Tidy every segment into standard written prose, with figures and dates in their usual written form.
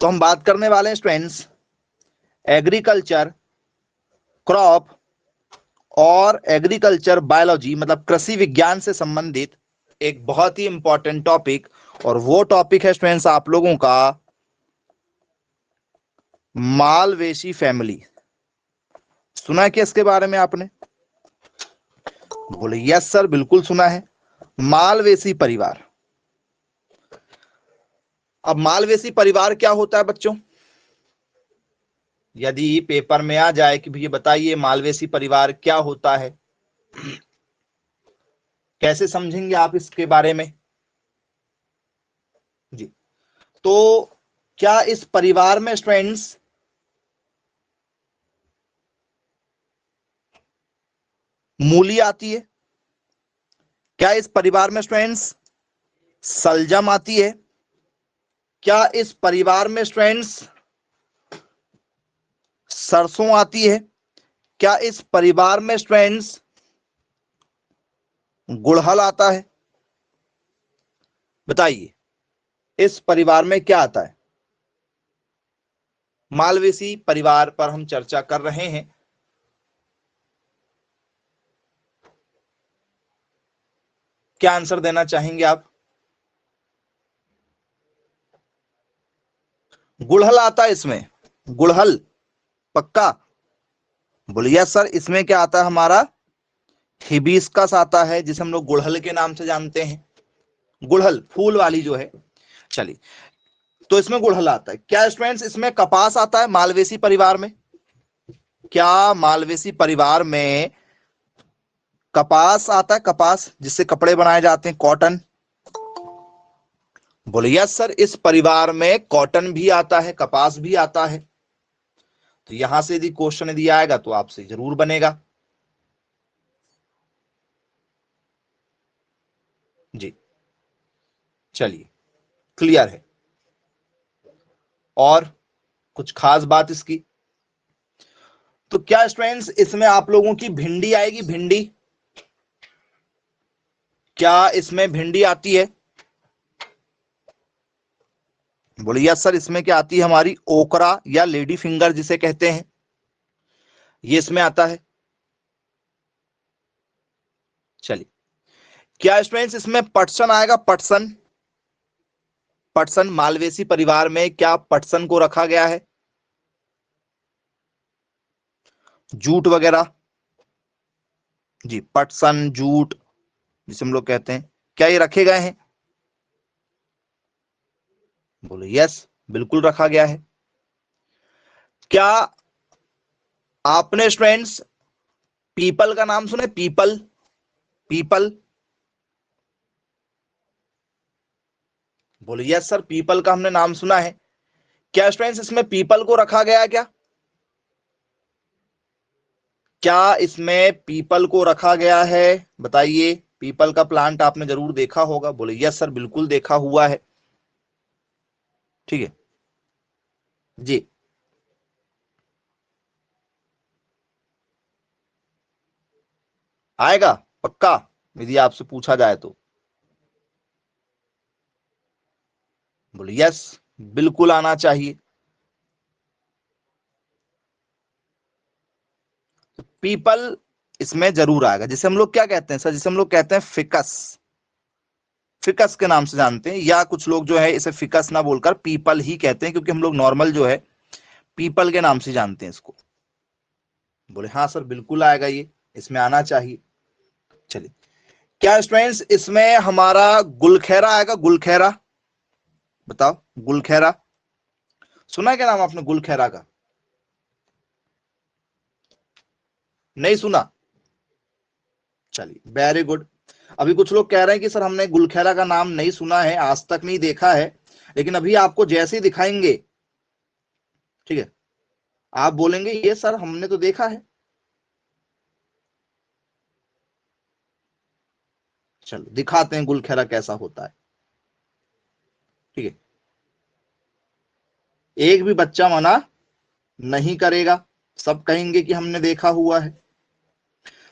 तो हम बात करने वाले हैं स्टूडेंट्स एग्रीकल्चर, क्रॉप और एग्रीकल्चर बायोलॉजी, मतलब कृषि विज्ञान से संबंधित एक बहुत ही इंपॉर्टेंट टॉपिक। और वो टॉपिक है स्टूडेंट्स आप लोगों का मालवेसी फैमिली। सुना है क्या इसके बारे में आपने? बोले यस सर, बिल्कुल सुना है, मालवेसी परिवार। अब मालवेसी परिवार क्या होता है बच्चों? यदि पेपर में आ जाए कि भैया बताइए मालवेसी परिवार क्या होता है, कैसे समझेंगे आप इसके बारे में? जी, तो क्या इस परिवार में स्टूडेंट्स मूली आती है? क्या इस परिवार में स्टूडेंट्स सलजम आती है? क्या इस परिवार में स्टूडेंट्स सरसों आती है? क्या इस परिवार में स्टूडेंट्स गुड़हल आता है? बताइए इस परिवार में क्या आता है? मालवेसी परिवार पर हम चर्चा कर रहे हैं। क्या आंसर देना चाहेंगे आप? गुड़हल आता है इसमें? गुड़हल पक्का? बोलिए सर, इसमें क्या आता है हमारा? हिबिस्कस आता है, जिसे हम लोग गुड़हल के नाम से जानते हैं, गुड़हल फूल वाली जो है। चलिए, तो इसमें गुड़हल आता है। क्या स्टूडेंट्स इसमें कपास आता है मालवेसी परिवार में? क्या मालवेसी परिवार में कपास आता है? कपास जिससे कपड़े बनाए जाते हैं, कॉटन? बोले यस सर, इस परिवार में कॉटन भी आता है, कपास भी आता है। तो यहां से यदि क्वेश्चन दिया आएगा तो आपसे जरूर बनेगा। जी, चलिए, क्लियर है? और कुछ खास बात इसकी? तो क्या स्टूडेंट्स इसमें आप लोगों की भिंडी आएगी? भिंडी, क्या इसमें भिंडी आती है? बोलिए यस सर, इसमें क्या आती है हमारी? ओकरा या लेडी फिंगर जिसे कहते हैं, ये इसमें आता है। चलिए, क्या स्टूडेंट्स इसमें पटसन आएगा? पटसन, पटसन मालवेसी परिवार में क्या पटसन को रखा गया है? जूट वगैरह, जी, पटसन जूट जिसे हम लोग कहते हैं, क्या ये रखे गए हैं? बोले यस, बिल्कुल रखा गया है। क्या आपने स्टूडेंट्स पीपल का नाम सुना है? People, people? बोले यस सर, पीपल का हमने नाम सुना है। क्या स्टूडेंट्स इसमें पीपल को रखा गया है क्या? क्या इसमें पीपल को रखा गया है? बताइए, पीपल का प्लांट आपने जरूर देखा होगा। बोले यस सर, बिल्कुल देखा हुआ है। ठीक है जी, आएगा पक्का यदि आपसे पूछा जाए तो? बोले यस, बिल्कुल आना चाहिए। पीपल इसमें जरूर आएगा, जिसे हम लोग क्या कहते हैं सर? जिसे हम लोग कहते हैं फिकस, फिकस के नाम से जानते हैं, या कुछ लोग जो है इसे फिकस ना बोलकर पीपल ही कहते हैं, क्योंकि हम लोग नॉर्मल जो है पीपल के नाम से जानते हैं इसको। बोले हाँ सर, बिल्कुल आएगा, ये इसमें आना चाहिए। चलिए, क्या स्टूडेंट्स इसमें हमारा गुलखैरा आएगा? गुलखैरा, बताओ, गुलखैरा सुना है क्या नाम आपने गुलखैरा का? नहीं सुना? चलिए, वेरी गुड। अभी कुछ लोग कह रहे हैं कि सर हमने गुलखैरा का नाम नहीं सुना है, आज तक नहीं देखा है, लेकिन अभी आपको जैसे ही दिखाएंगे, ठीक है, आप बोलेंगे ये सर हमने तो देखा है। चलो दिखाते हैं गुलखैरा कैसा होता है। ठीक है, एक भी बच्चा मना नहीं करेगा, सब कहेंगे कि हमने देखा हुआ है।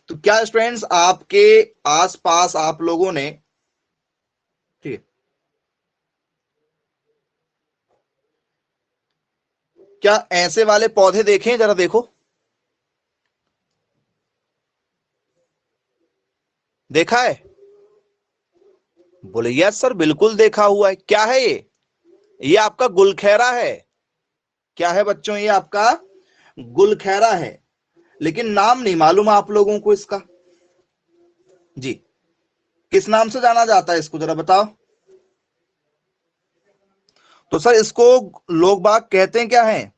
तो क्या स्टूडेंट्स आपके आसपास आप लोगों ने, ठीक है, क्या ऐसे वाले पौधे देखे? जरा देखो, देखा है? बोले यस सर, बिल्कुल देखा हुआ है। क्या है ये आपका गुलखैरा है। क्या है बच्चों? ये आपका गुलखैरा है, लेकिन नाम नहीं मालूम आप लोगों को इसका। जी, किस नाम से जाना जाता है इसको, जरा बताओ। तो सर इसको लोग बाग कहते हैं क्या है?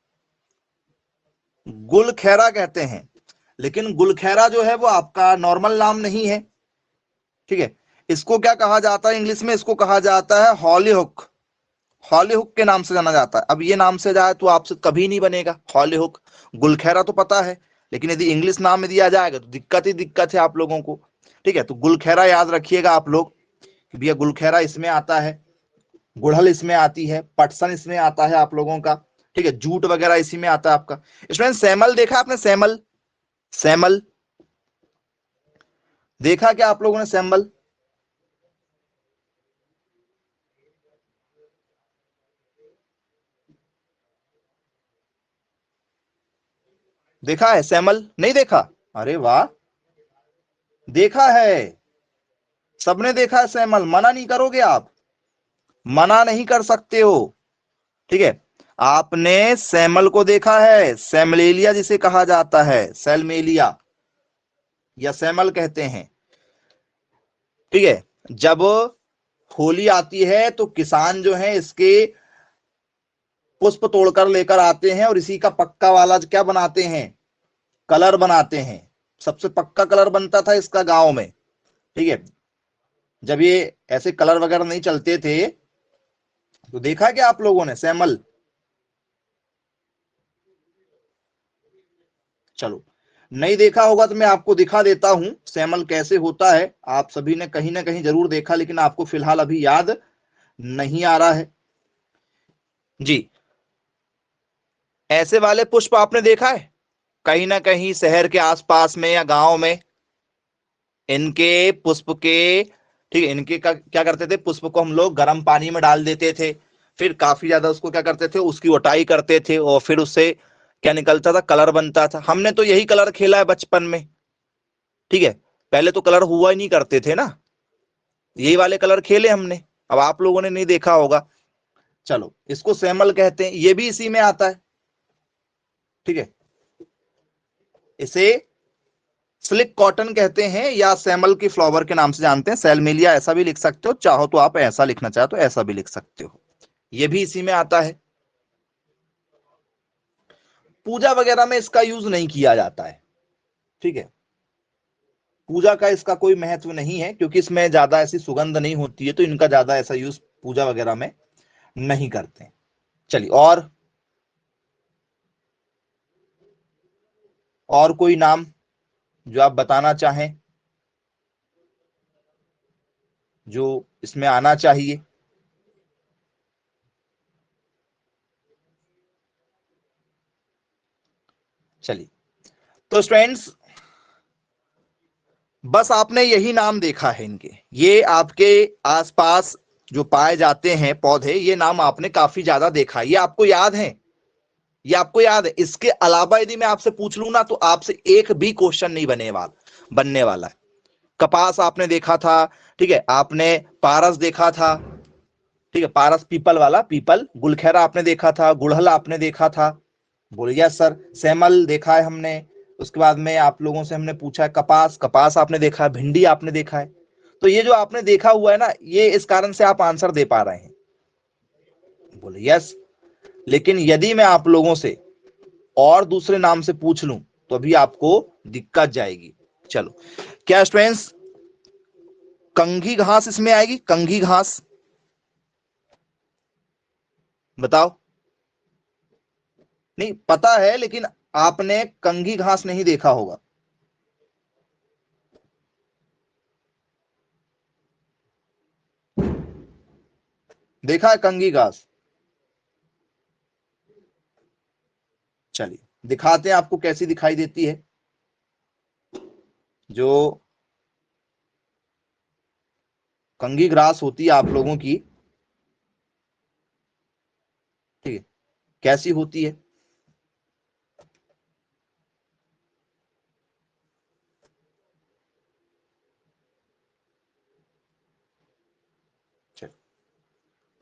गुलखैरा कहते हैं। लेकिन गुलखैरा जो है वो आपका नॉर्मल नाम नहीं है, ठीक है। इसको क्या कहा जाता है इंग्लिश में? इसको कहा जाता है हॉलीहुक। हॉलीहुक के नाम से जाना जाता है। अब ये नाम से जाए तो आपसे कभी नहीं बनेगा हॉलीहुक। गुलखैरा तो पता है, लेकिन यदि इंग्लिश नाम में दिया जाएगा तो दिक्कत ही दिक्कत है आप लोगों को, ठीक है। तो गुलखैरा याद रखिएगा आप लोग कि भैया गुलखैरा इसमें आता है, गुड़हल इसमें आती है, पटसन इसमें आता है आप लोगों का, ठीक है। जूट वगैरह इसी में आता है आपका। इसमें सैमल देखा आपने? सैमल, सैमल देखा क्या आप लोगों ने? सैमल देखा है? सैमल नहीं देखा? अरे वाह, देखा है, सबने देखा है सैमल। मना नहीं करोगे आप? मना नहीं कर सकते हो, ठीक है। आपने सैमल को देखा है, सैमलेलिया जिसे कहा जाता है, सैलमेलिया या सैमल कहते हैं, ठीक है। जब होली आती है तो किसान जो है इसके पुष्प तोड़कर लेकर आते हैं और इसी का पक्का वाला क्या बनाते हैं? कलर बनाते हैं। सबसे पक्का कलर बनता था इसका गांव में, ठीक है। जब ये ऐसे कलर वगैरह नहीं चलते थे तो देखा क्या आप लोगों ने सैमल? चलो, नहीं देखा होगा तो मैं आपको दिखा देता हूं सैमल कैसे होता है। आप सभी ने कहीं ना कहीं जरूर देखा, लेकिन आपको फिलहाल अभी याद नहीं आ रहा है। जी, ऐसे वाले पुष्प आपने देखा है कहीं ना कहीं शहर के आसपास में या गांव में? इनके पुष्प के, ठीक है, इनके का क्या करते थे? पुष्प को हम लोग गर्म पानी में डाल देते थे, फिर काफी ज्यादा उसको क्या करते थे? उसकी उटाई करते थे, और फिर उससे क्या निकलता था? कलर बनता था। हमने तो यही कलर खेला है बचपन में, ठीक है। पहले तो कलर हुआ ही नहीं करते थे ना, यही वाले कलर खेले हमने। अब आप लोगों ने नहीं देखा होगा। चलो, इसको सैमल कहते हैं, ये भी इसी में आता है, ठीक है। इसे स्लिक कॉटन कहते हैं या सैमल की फ्लावर के नाम से जानते हैं। सैलमेलिया ऐसा भी लिख सकते हो, चाहो तो आप ऐसा लिखना चाहो तो ऐसा भी लिख सकते हो। ये भी इसी में आता है। पूजा वगैरह में इसका यूज नहीं किया जाता है, ठीक है। पूजा का इसका कोई महत्व नहीं है, क्योंकि इसमें ज्यादा ऐसी सुगंध नहीं होती है, तो इनका ज्यादा ऐसा यूज पूजा वगैरह में नहीं करते। चलिए, और कोई नाम जो आप बताना चाहें, जो इसमें आना चाहिए? चलिए, तो स्टूडेंट्स बस आपने यही नाम देखा है इनके, ये आपके आसपास जो पाए जाते हैं पौधे, ये नाम आपने काफी ज्यादा देखा है, ये आपको याद है? ये आपको याद है? इसके अलावा यदि मैं आपसे पूछ लूं ना, तो आपसे एक भी क्वेश्चन नहीं बनने वाला है। कपास आपने देखा था, ठीक है। आपने पारस देखा था, ठीक है, पारस पीपल वाला, पीपल। गुलखैरा आपने देखा था, गुड़हल आपने देखा था, बोलिए सर। सैमल देखा है हमने। उसके बाद में आप लोगों से हमने पूछा है कपास, कपास आपने देखा है, भिंडी आपने देखा है। तो ये जो आपने देखा हुआ है ना, ये इस कारण से आप आंसर दे पा रहे हैं, बोले यस। लेकिन यदि मैं आप लोगों से और दूसरे नाम से पूछ लूं तो अभी आपको दिक्कत जाएगी। चलो, क्या स्टूडेंट्स कंघी घास इसमें आएगी? कंघी घास बताओ। नहीं पता है, लेकिन आपने कंघी घास नहीं देखा होगा। देखा है कंघी घास? चलिए, दिखाते हैं आपको कैसी दिखाई देती है। जो कंघी घास होती है आप लोगों की, ठीक है, कैसी होती है?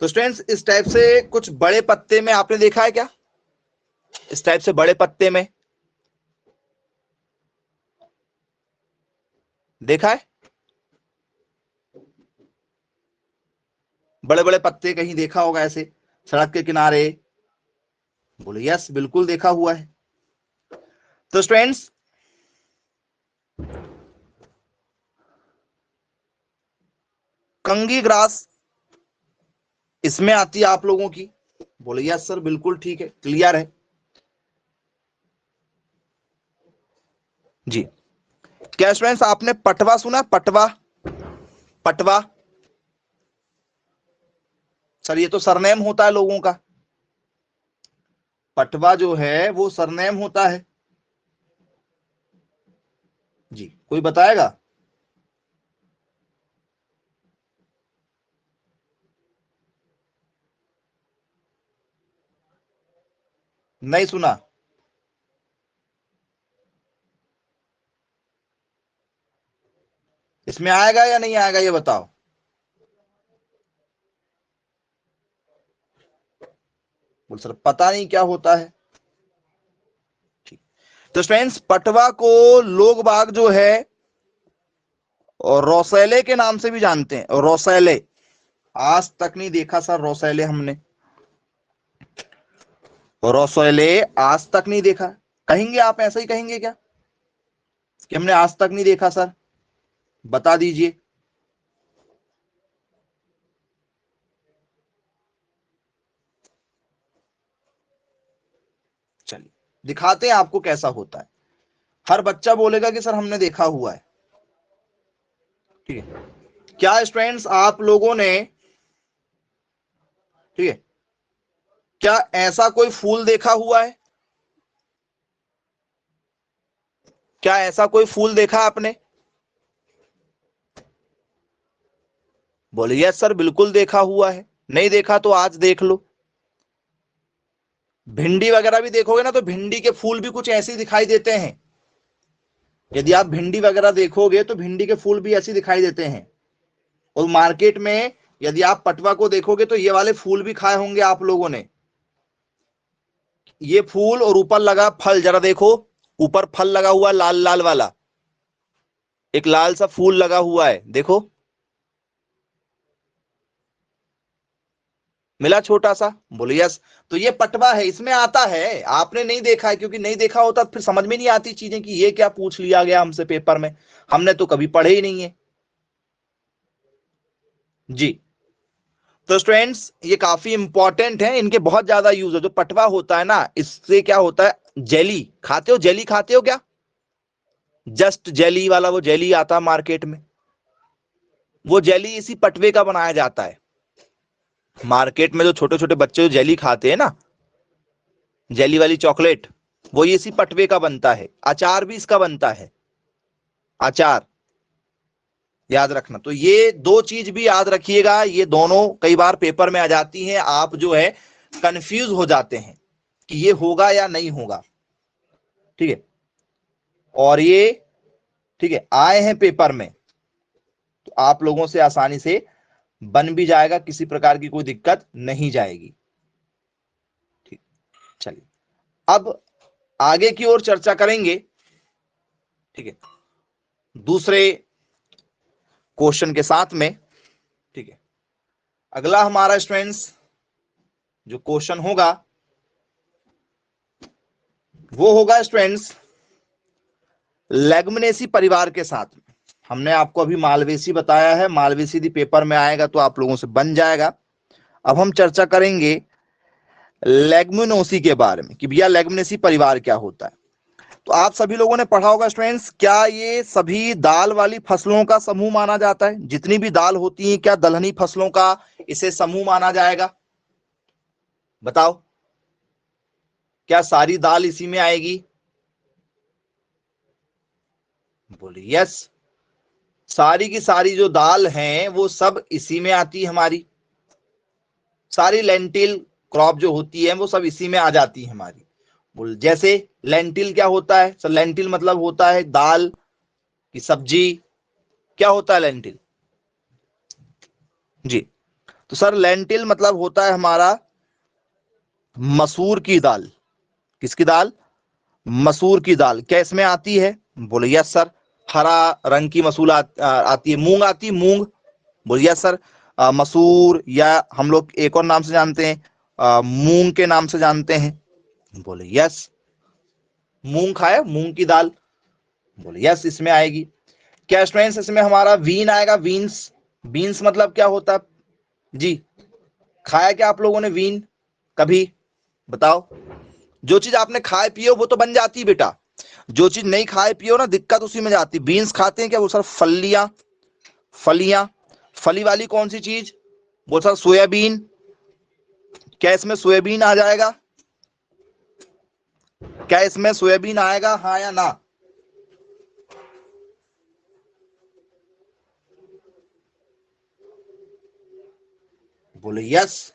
तो स्टूडेंट्स इस टाइप से कुछ बड़े पत्ते में आपने देखा है क्या? इस टाइप से बड़े पत्ते में देखा है? बड़े बड़े पत्ते कहीं देखा होगा ऐसे सड़क के किनारे? बोले यस, बिल्कुल देखा हुआ है। तो स्टूडेंट्स कंगी ग्रास इसमें आती है आप लोगों की? बोले यस सर, बिल्कुल ठीक है, क्लियर है जी। क्या स्टूडेंट्स आपने पटवा सुना? पटवा, पटवा सर ये तो सरनेम होता है लोगों का। पटवा जो है वो सरनेम होता है जी। कोई बताएगा? नहीं सुना? इसमें आएगा या नहीं आएगा ये बताओ। बोल सर पता नहीं क्या होता है। ठीक। तो स्टूडेंट्स पटवा को लोग बाग जो है और रोसैले के नाम से भी जानते हैं। रोसैले, आज तक नहीं देखा सर रोसैले हमने। रोसैले आज तक नहीं देखा कहेंगे आप? ऐसा ही कहेंगे क्या कि हमने आज तक नहीं देखा? सर बता दीजिए। चलिए दिखाते हैं आपको कैसा होता है। हर बच्चा बोलेगा कि सर हमने देखा हुआ है। ठीक है। क्या स्टूडेंट्स आप लोगों ने, ठीक है, क्या ऐसा कोई फूल देखा हुआ है? क्या ऐसा कोई फूल देखा आपने? बोलिए सर बिल्कुल देखा हुआ है। नहीं देखा तो आज देख लो। भिंडी वगैरह भी देखोगे ना तो भिंडी के फूल भी कुछ ऐसे ही दिखाई देते हैं। यदि आप भिंडी वगैरह देखोगे तो भिंडी के फूल भी ऐसे दिखाई देते हैं। और मार्केट में यदि आप पटवा को देखोगे तो ये वाले फूल भी खाए होंगे आप लोगों ने। ये फूल और ऊपर लगा फल जरा देखो, ऊपर फल लगा हुआ लाल लाल वाला, एक लाल सा फूल लगा हुआ है देखो, मिला छोटा सा। बोले यस। तो ये पटवा है, इसमें आता है। आपने नहीं देखा है क्योंकि नहीं देखा होता फिर समझ में नहीं आती चीजें कि ये क्या पूछ लिया गया हमसे पेपर में, हमने तो कभी पढ़े ही नहीं है जी। तो स्टूडेंट्स ये काफी इंपॉर्टेंट है, इनके बहुत ज्यादा यूज है। जो पटवा होता है ना इससे क्या होता है, जेली खाते हो? जेली खाते हो क्या? जस्ट जेली वाला वो जेली आता है मार्केट में, वो जेली इसी पटवे का बनाया जाता है। मार्केट में जो छोटे छोटे बच्चे जो जेली खाते हैं ना, जेली वाली चॉकलेट, वो ये इसी पटवे का बनता है। अचार भी इसका बनता है, अचार, याद रखना। तो ये दो चीज भी याद रखिएगा, ये दोनों कई बार पेपर में आ जाती हैं। आप जो है कंफ्यूज हो जाते हैं कि ये होगा या नहीं होगा। ठीक है। और ये, ठीक है, आए हैं पेपर में तो आप लोगों से आसानी से बन भी जाएगा, किसी प्रकार की कोई दिक्कत नहीं जाएगी। ठीक। चलिए अब आगे की ओर चर्चा करेंगे। ठीक है, दूसरे क्वेश्चन के साथ में। ठीक है, अगला हमारा स्टूडेंट्स जो क्वेश्चन होगा वो होगा स्टूडेंट्स लेगुमिनेसी परिवार के साथ में। हमने आपको अभी मालवेसी बताया है, मालवेसी यदि पेपर में आएगा तो आप लोगों से बन जाएगा। अब हम चर्चा करेंगे लेगुमिनोसी के बारे में कि भैया लेगुमिनेसी परिवार क्या होता है। तो आप सभी लोगों ने पढ़ा होगा स्टूडेंट्स, क्या ये सभी दाल वाली फसलों का समूह माना जाता है? जितनी भी दाल होती है क्या दलहनी फसलों का इसे समूह माना जाएगा? बताओ, क्या सारी दाल इसी में आएगी? बोलिए यस, सारी की सारी जो दाल हैं वो सब इसी में आती है हमारी। सारी लेंटिल क्रॉप जो होती है वो सब इसी में आ जाती है हमारी। बोल जैसे लेंटिल क्या होता है सर? लेंटिल मतलब होता है दाल की सब्जी। क्या होता है लेंटिल जी? तो सर लेंटिल मतलब होता है हमारा मसूर की दाल। किसकी दाल? मसूर की दाल। क्या इसमें आती है? बोले यस सर। हरा रंग की मसूर आती है। मूंग आती है? मूंग। बोले यस सर। मसूर, या हम लोग एक और नाम से जानते हैं, मूंग के नाम से जानते हैं। बोले यस। मूंग खाए? मूंग की दाल। बोले यस, इसमें आएगी। क्या स्टूडेंट्स इसमें हमारा वीन आएगा? बीन्स। बीन्स मतलब क्या होता है जी? खाया क्या आप लोगों ने वीन कभी? बताओ। जो चीज आपने खाए पिए वो तो बन जाती है बेटा, जो चीज नहीं खाए पिए ना दिक्कत उसी में जाती। बीन्स खाते हैं क्या? वो सर फलियां। फलियां। फली वाली कौन सी चीज? वो सर सोयाबीन। क्या इसमें सोयाबीन आ जाएगा? क्या इसमें सोयाबीन आएगा, हाँ या ना? बोले यस,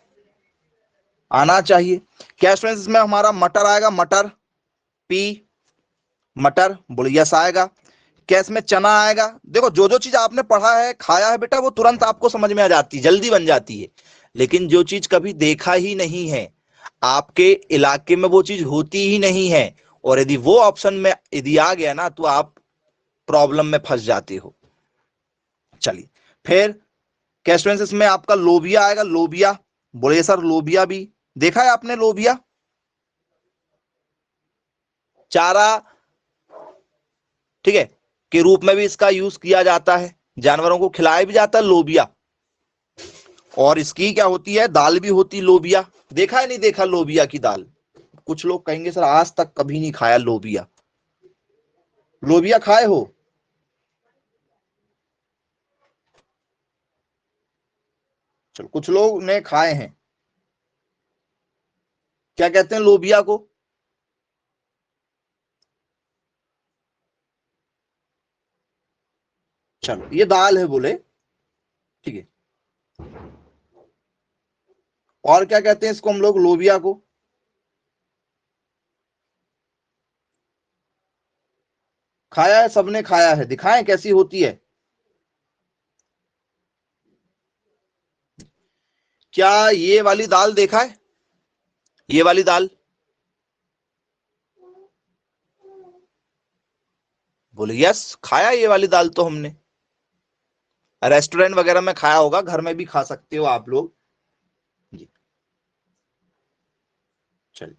आना चाहिए। क्या स्टूडेंट्स इसमें हमारा मटर आएगा? मटर। पी। मटर। बोले यस आएगा। क्या इसमें चना आएगा? देखो जो जो चीज आपने पढ़ा है खाया है बेटा वो तुरंत आपको समझ में आ जाती है, जल्दी बन जाती है। लेकिन जो चीज कभी देखा ही नहीं है, आपके इलाके में वो चीज होती ही नहीं है, और यदि वो ऑप्शन में यदि आ गया ना तो आप प्रॉब्लम में फंस जाते हो। चलिए फिर क्या स्टूडेंट्स इसमें आपका लोबिया आएगा? लोबिया। बोले सर लोबिया भी देखा है आपने? लोबिया चारा, ठीक है, के रूप में भी इसका यूज किया जाता है, जानवरों को खिलाया भी जाता है लोबिया। और इसकी क्या होती है? दाल भी होती लोबिया। देखा है नहीं देखा लोबिया की दाल? कुछ लोग कहेंगे सर आज तक कभी नहीं खाया लोबिया। लोबिया खाए हो? चलो कुछ लोग ने खाए हैं। क्या कहते हैं लोबिया को? चलो ये दाल है बोले, ठीक है। और क्या कहते हैं इसको हम लोग? लोबिया को खाया है, सबने खाया है। दिखाएं कैसी होती है? क्या ये वाली दाल देखा है? ये वाली दाल? बोले यस, खाया ये वाली दाल तो हमने रेस्टोरेंट वगैरह में खाया होगा, घर में भी खा सकते हो आप लोग जी। चलिए,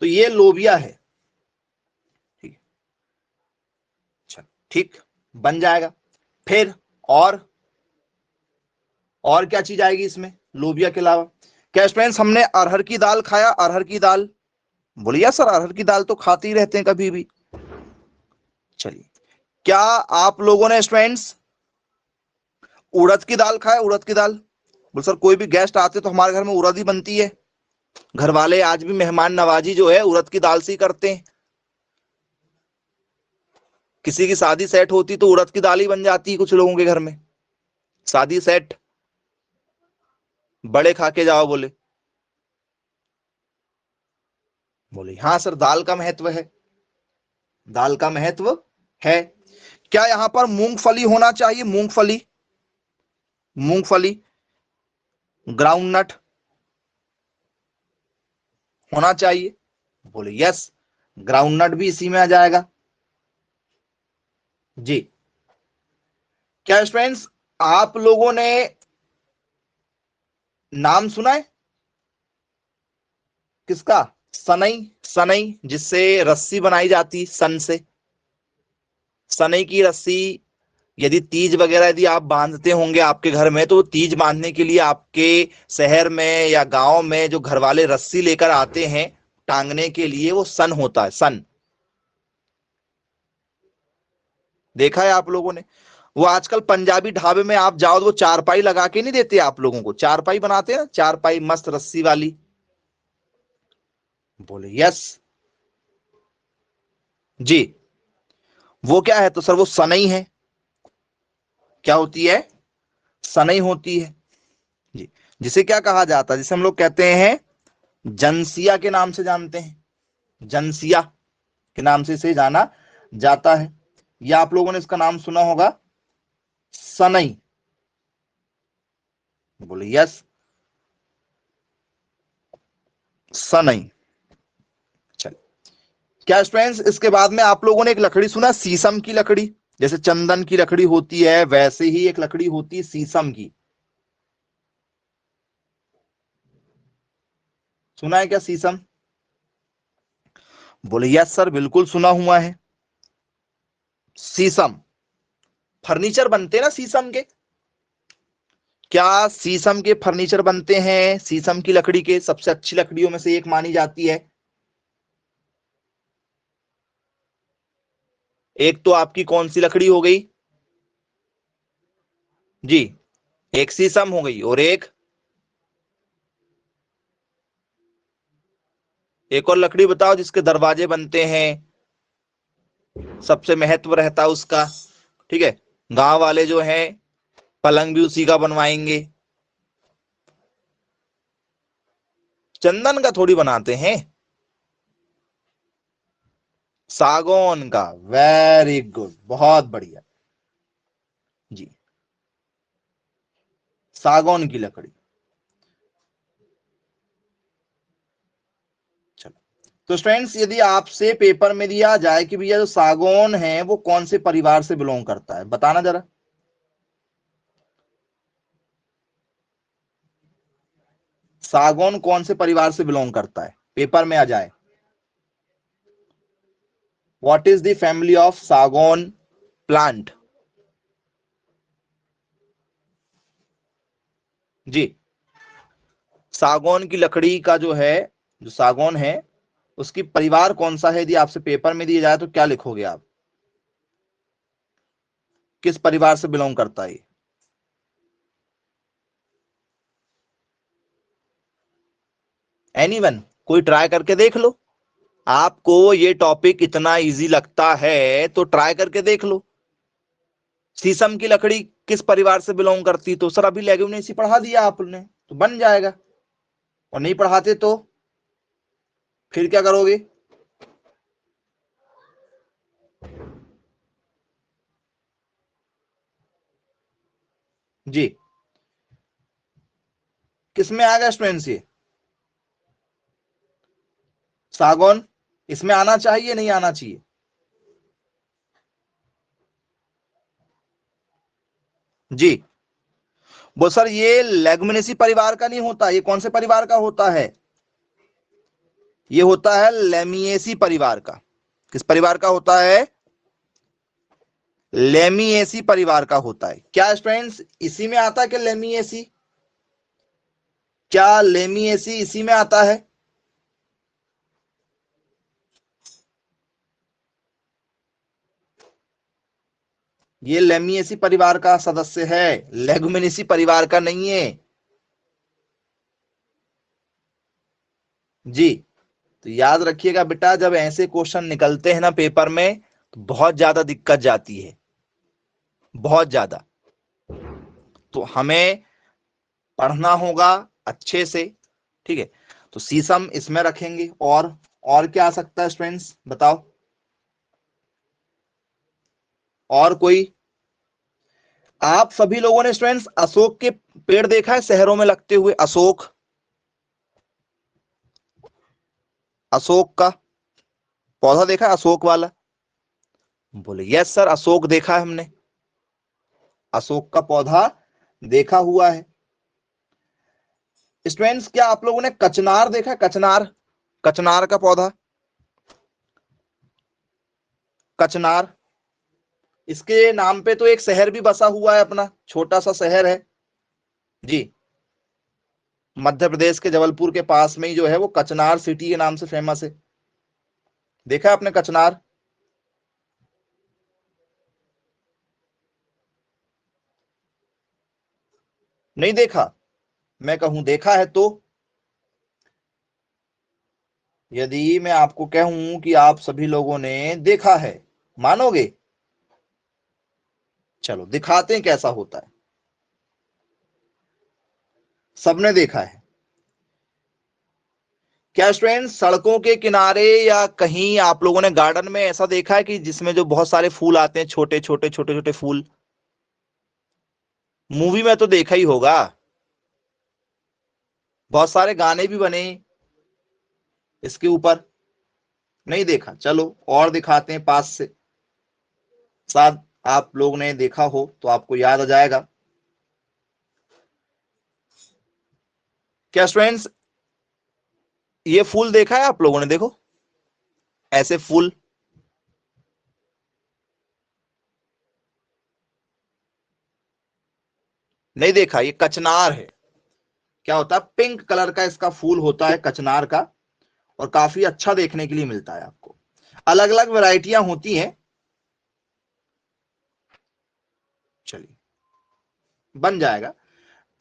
तो ये लोबिया है, ठीक है। अच्छा, ठीक, बन जाएगा। फिर और और क्या चीज आएगी इसमें लोबिया के अलावा? क्या स्टूडेंट्स हमने अरहर की दाल खाया? अरहर की दाल? बोलिए सर अरहर की दाल तो खाते ही रहते हैं कभी भी। चलिए, क्या आप लोगों ने स्टूडेंट्स उड़द की दाल खाया? उड़द की दाल? बोल सर कोई भी गेस्ट आते तो हमारे घर में उड़द ही बनती है, घर वाले आज भी मेहमान नवाजी जो है उड़द की दाल से ही करते हैं। किसी की शादी सेट होती तो उड़द की दाल ही बन जाती है कुछ लोगों के घर में। शादी सेट, बड़े खा के जाओ बोले। बोले हाँ सर दाल का महत्व है, दाल का महत्व है। क्या यहां पर मूंगफली होना चाहिए? मूंगफली। मूंगफली, ग्राउंड नट होना चाहिए। बोले यस, ग्राउंड नट भी इसी में आ जाएगा जी। क्या स्टूडेंट्स आप लोगों ने नाम सुना है किसका? सनई। सनई जिससे रस्सी बनाई जाती सन से। सनई की रस्सी यदि तीज वगैरह यदि आप बांधते होंगे आपके घर में तो तीज बांधने के लिए आपके शहर में या गांव में जो घर वाले रस्सी लेकर आते हैं टांगने के लिए, वो सन होता है, सन। देखा है आप लोगों ने? वो आजकल पंजाबी ढाबे में आप जाओ तो वो चारपाई लगा के नहीं देते आप लोगों को? चारपाई बनाते हैं ना, चारपाई मस्त रस्सी वाली। बोले यस जी। वो क्या है? तो सर वो सनई है। क्या होती है? सनई होती है जी। जिसे क्या कहा जाता है? जिसे हम लोग कहते हैं जनसिया के नाम से जानते हैं। जनसिया के नाम से इसे जाना जाता है, या आप लोगों ने इसका नाम सुना होगा सनई बोले यस, स नहीं। चलिए, क्या स्टूडेंट्स, इसके बाद में आप लोगों ने एक लकड़ी सुना, शीशम की लकड़ी। जैसे चंदन की लकड़ी होती है, वैसे ही एक लकड़ी होती है शीशम की। सुना है क्या शीशम? बोले यस सर, बिल्कुल सुना हुआ है। शीशम, फर्नीचर बनते हैं ना शीशम के। क्या शीशम के फर्नीचर बनते हैं? शीशम की लकड़ी के, सबसे अच्छी लकड़ियों में से एक मानी जाती है। एक तो आपकी कौन सी लकड़ी हो गई जी? एक शीशम हो गई, और एक और लकड़ी बताओ जिसके दरवाजे बनते हैं, सबसे महत्व रहता है उसका। ठीक है, गांव वाले जो हैं पलंग भी उसी का बनवाएंगे। चंदन का थोड़ी बनाते हैं, सागौन का। वेरी गुड, बहुत बढ़िया जी, सागौन की लकड़ी। चलो, तो स्टूडेंट्स, यदि आपसे पेपर में दिया जाए कि भैया जो सागौन है वो कौन से परिवार से बिलोंग करता है, बताना जरा। सागौन कौन से परिवार से बिलोंग करता है, पेपर में आ जाए। What is the family of सागौन प्लांट? जी, सागौन की लकड़ी का जो है, जो सागौन है उसकी परिवार कौन सा है, यदि आपसे पेपर में दिया जाए तो क्या लिखोगे आप? किस परिवार से बिलोंग करता है? एनीवन, कोई ट्राई करके देख लो। आपको ये टॉपिक इतना इजी लगता है तो ट्राई करके देख लो। शीशम की लकड़ी किस परिवार से बिलोंग करती, तो सर अभी लेग्यूमिनेसी पढ़ा दिया आपने तो बन जाएगा, और नहीं पढ़ाते तो फिर क्या करोगे? जी, किसमें आ गया स्टूडेंट्स ये सागौन? इसमें आना चाहिए नहीं आना चाहिए? जी, वो सर ये लेग्यूमिनेसी परिवार का नहीं होता, ये कौन से परिवार का होता है? ये होता है लेमिएसी परिवार का। किस परिवार का होता है? लेमिएसी परिवार का होता है। क्या स्टूडेंट्स इसी में आता है कि लेमिएसी? क्या लेमिएसी इसी में आता है? ये लेमिएसी परिवार का सदस्य है, लेगुमिनेसी परिवार का नहीं है जी। तो याद रखिएगा बेटा, जब ऐसे क्वेश्चन निकलते हैं ना पेपर में तो बहुत ज्यादा दिक्कत जाती है, बहुत ज्यादा। तो हमें पढ़ना होगा अच्छे से, ठीक है। तो शीशम इसमें रखेंगे, और क्या आ सकता है स्टूडेंट्स बताओ? और कोई? आप सभी लोगों ने स्टूडेंट्स अशोक के पेड़ देखा है शहरों में लगते हुए? अशोक, अशोक का पौधा देखा है, अशोक वाला? बोले यस सर, अशोक देखा है हमने, अशोक का पौधा देखा हुआ है। स्टूडेंट्स, क्या आप लोगों ने कचनार देखा है? कचनार, कचनार का पौधा, कचनार। इसके नाम पे तो एक शहर भी बसा हुआ है, अपना छोटा सा शहर है जी। मध्य प्रदेश के जबलपुर के पास में ही जो है वो कचनार सिटी के नाम से फेमस है। देखा है आपने कचनार? नहीं देखा? मैं कहूं देखा है तो? यदि मैं आपको कहूं कि आप सभी लोगों ने देखा है, मानोगे? चलो दिखाते हैं कैसा होता है। सबने देखा है। क्या स्टूडेंट सड़कों के किनारे या कहीं आप लोगों ने गार्डन में ऐसा देखा है कि जिसमें जो बहुत सारे फूल आते हैं, छोटे छोटे छोटे छोटे फूल? मूवी में तो देखा ही होगा। बहुत सारे गाने भी बने इसके ऊपर, नहीं देखा? चलो और दिखाते हैं पास से, शायद आप लोग ने देखा हो तो आपको याद आ जाएगा। क्या स्टूडेंट्स ये फूल देखा है आप लोगों ने? देखो ऐसे फूल, नहीं देखा? ये कचनार है। क्या होता है? पिंक कलर का इसका फूल होता है कचनार का, और काफी अच्छा देखने के लिए मिलता है आपको। अलग अलग वैरायटियां होती हैं। चलिए, बन जाएगा।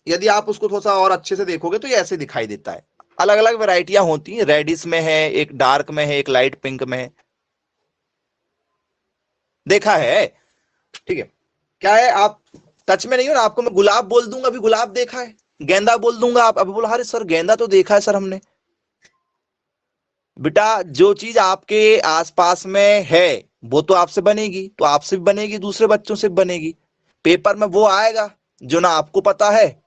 यदि आप उसको थोड़ा सा और अच्छे से देखोगे तो ये ऐसे दिखाई देता है। अलग अलग वैरायटियां होती हैं, रेडिश में है, एक डार्क में है, एक लाइट पिंक में है। देखा है? ठीक है। क्या है, आप टच में नहीं हो ना, आपको मैं गुलाब बोल दूंगा, अभी गुलाब देखा है। गेंदा बोल दूंगा, आप अभी बोला अरे सर गेंदा तो देखा है सर हमने। बेटा जो चीज आपके आसपास में है वो तो आपसे बनेगी, तो आपसे भी बनेगी, दूसरे बच्चों से भी बनेगी। पेपर में वो आएगा जो ना आपको पता है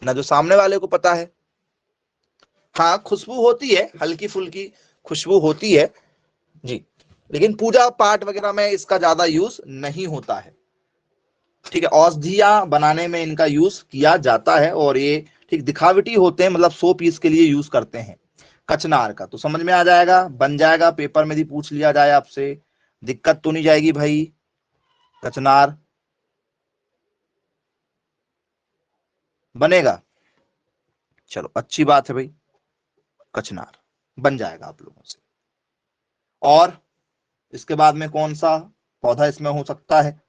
ना जो सामने वाले को पता है। हाँ खुशबू होती है, हल्की फुल्की खुशबू होती है जी, लेकिन पूजा पाठ वगैरह में इसका ज्यादा यूज नहीं होता है। ठीक है, औषधियां बनाने में इनका यूज किया जाता है, और ये ठीक दिखावटी होते हैं, मतलब 100 पीस के लिए यूज करते हैं कचनार का। तो समझ में आ जाएगा, बन जाएगा, पेपर में भी पूछ लिया जाए आपसे, दिक्कत तो नहीं जाएगी भाई। कचनार बनेगा, चलो अच्छी बात है भाई, कचनार बन जाएगा आप लोगों से। और इसके बाद में कौन सा पौधा इसमें हो सकता है?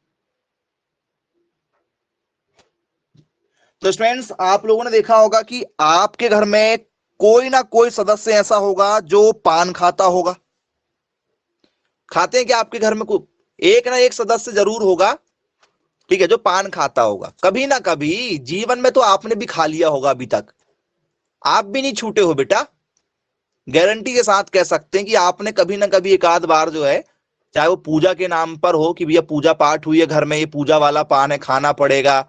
तो स्टूडेंट्स आप लोगों ने देखा होगा कि आपके घर में कोई ना कोई सदस्य ऐसा होगा जो पान खाता होगा। खाते हैं क्या आपके घर में? कोई एक ना एक सदस्य जरूर होगा, ठीक है, जो पान खाता होगा। कभी ना कभी जीवन में तो आपने भी खा लिया होगा अभी तक, आप भी नहीं छूटे हो बेटा। गारंटी के साथ कह सकते हैं कि आपने कभी ना कभी एक आध बार जो है, चाहे वो पूजा के नाम पर हो कि भैया पूजा पाठ हुई है घर में, ये पूजा वाला पान है खाना पड़ेगा,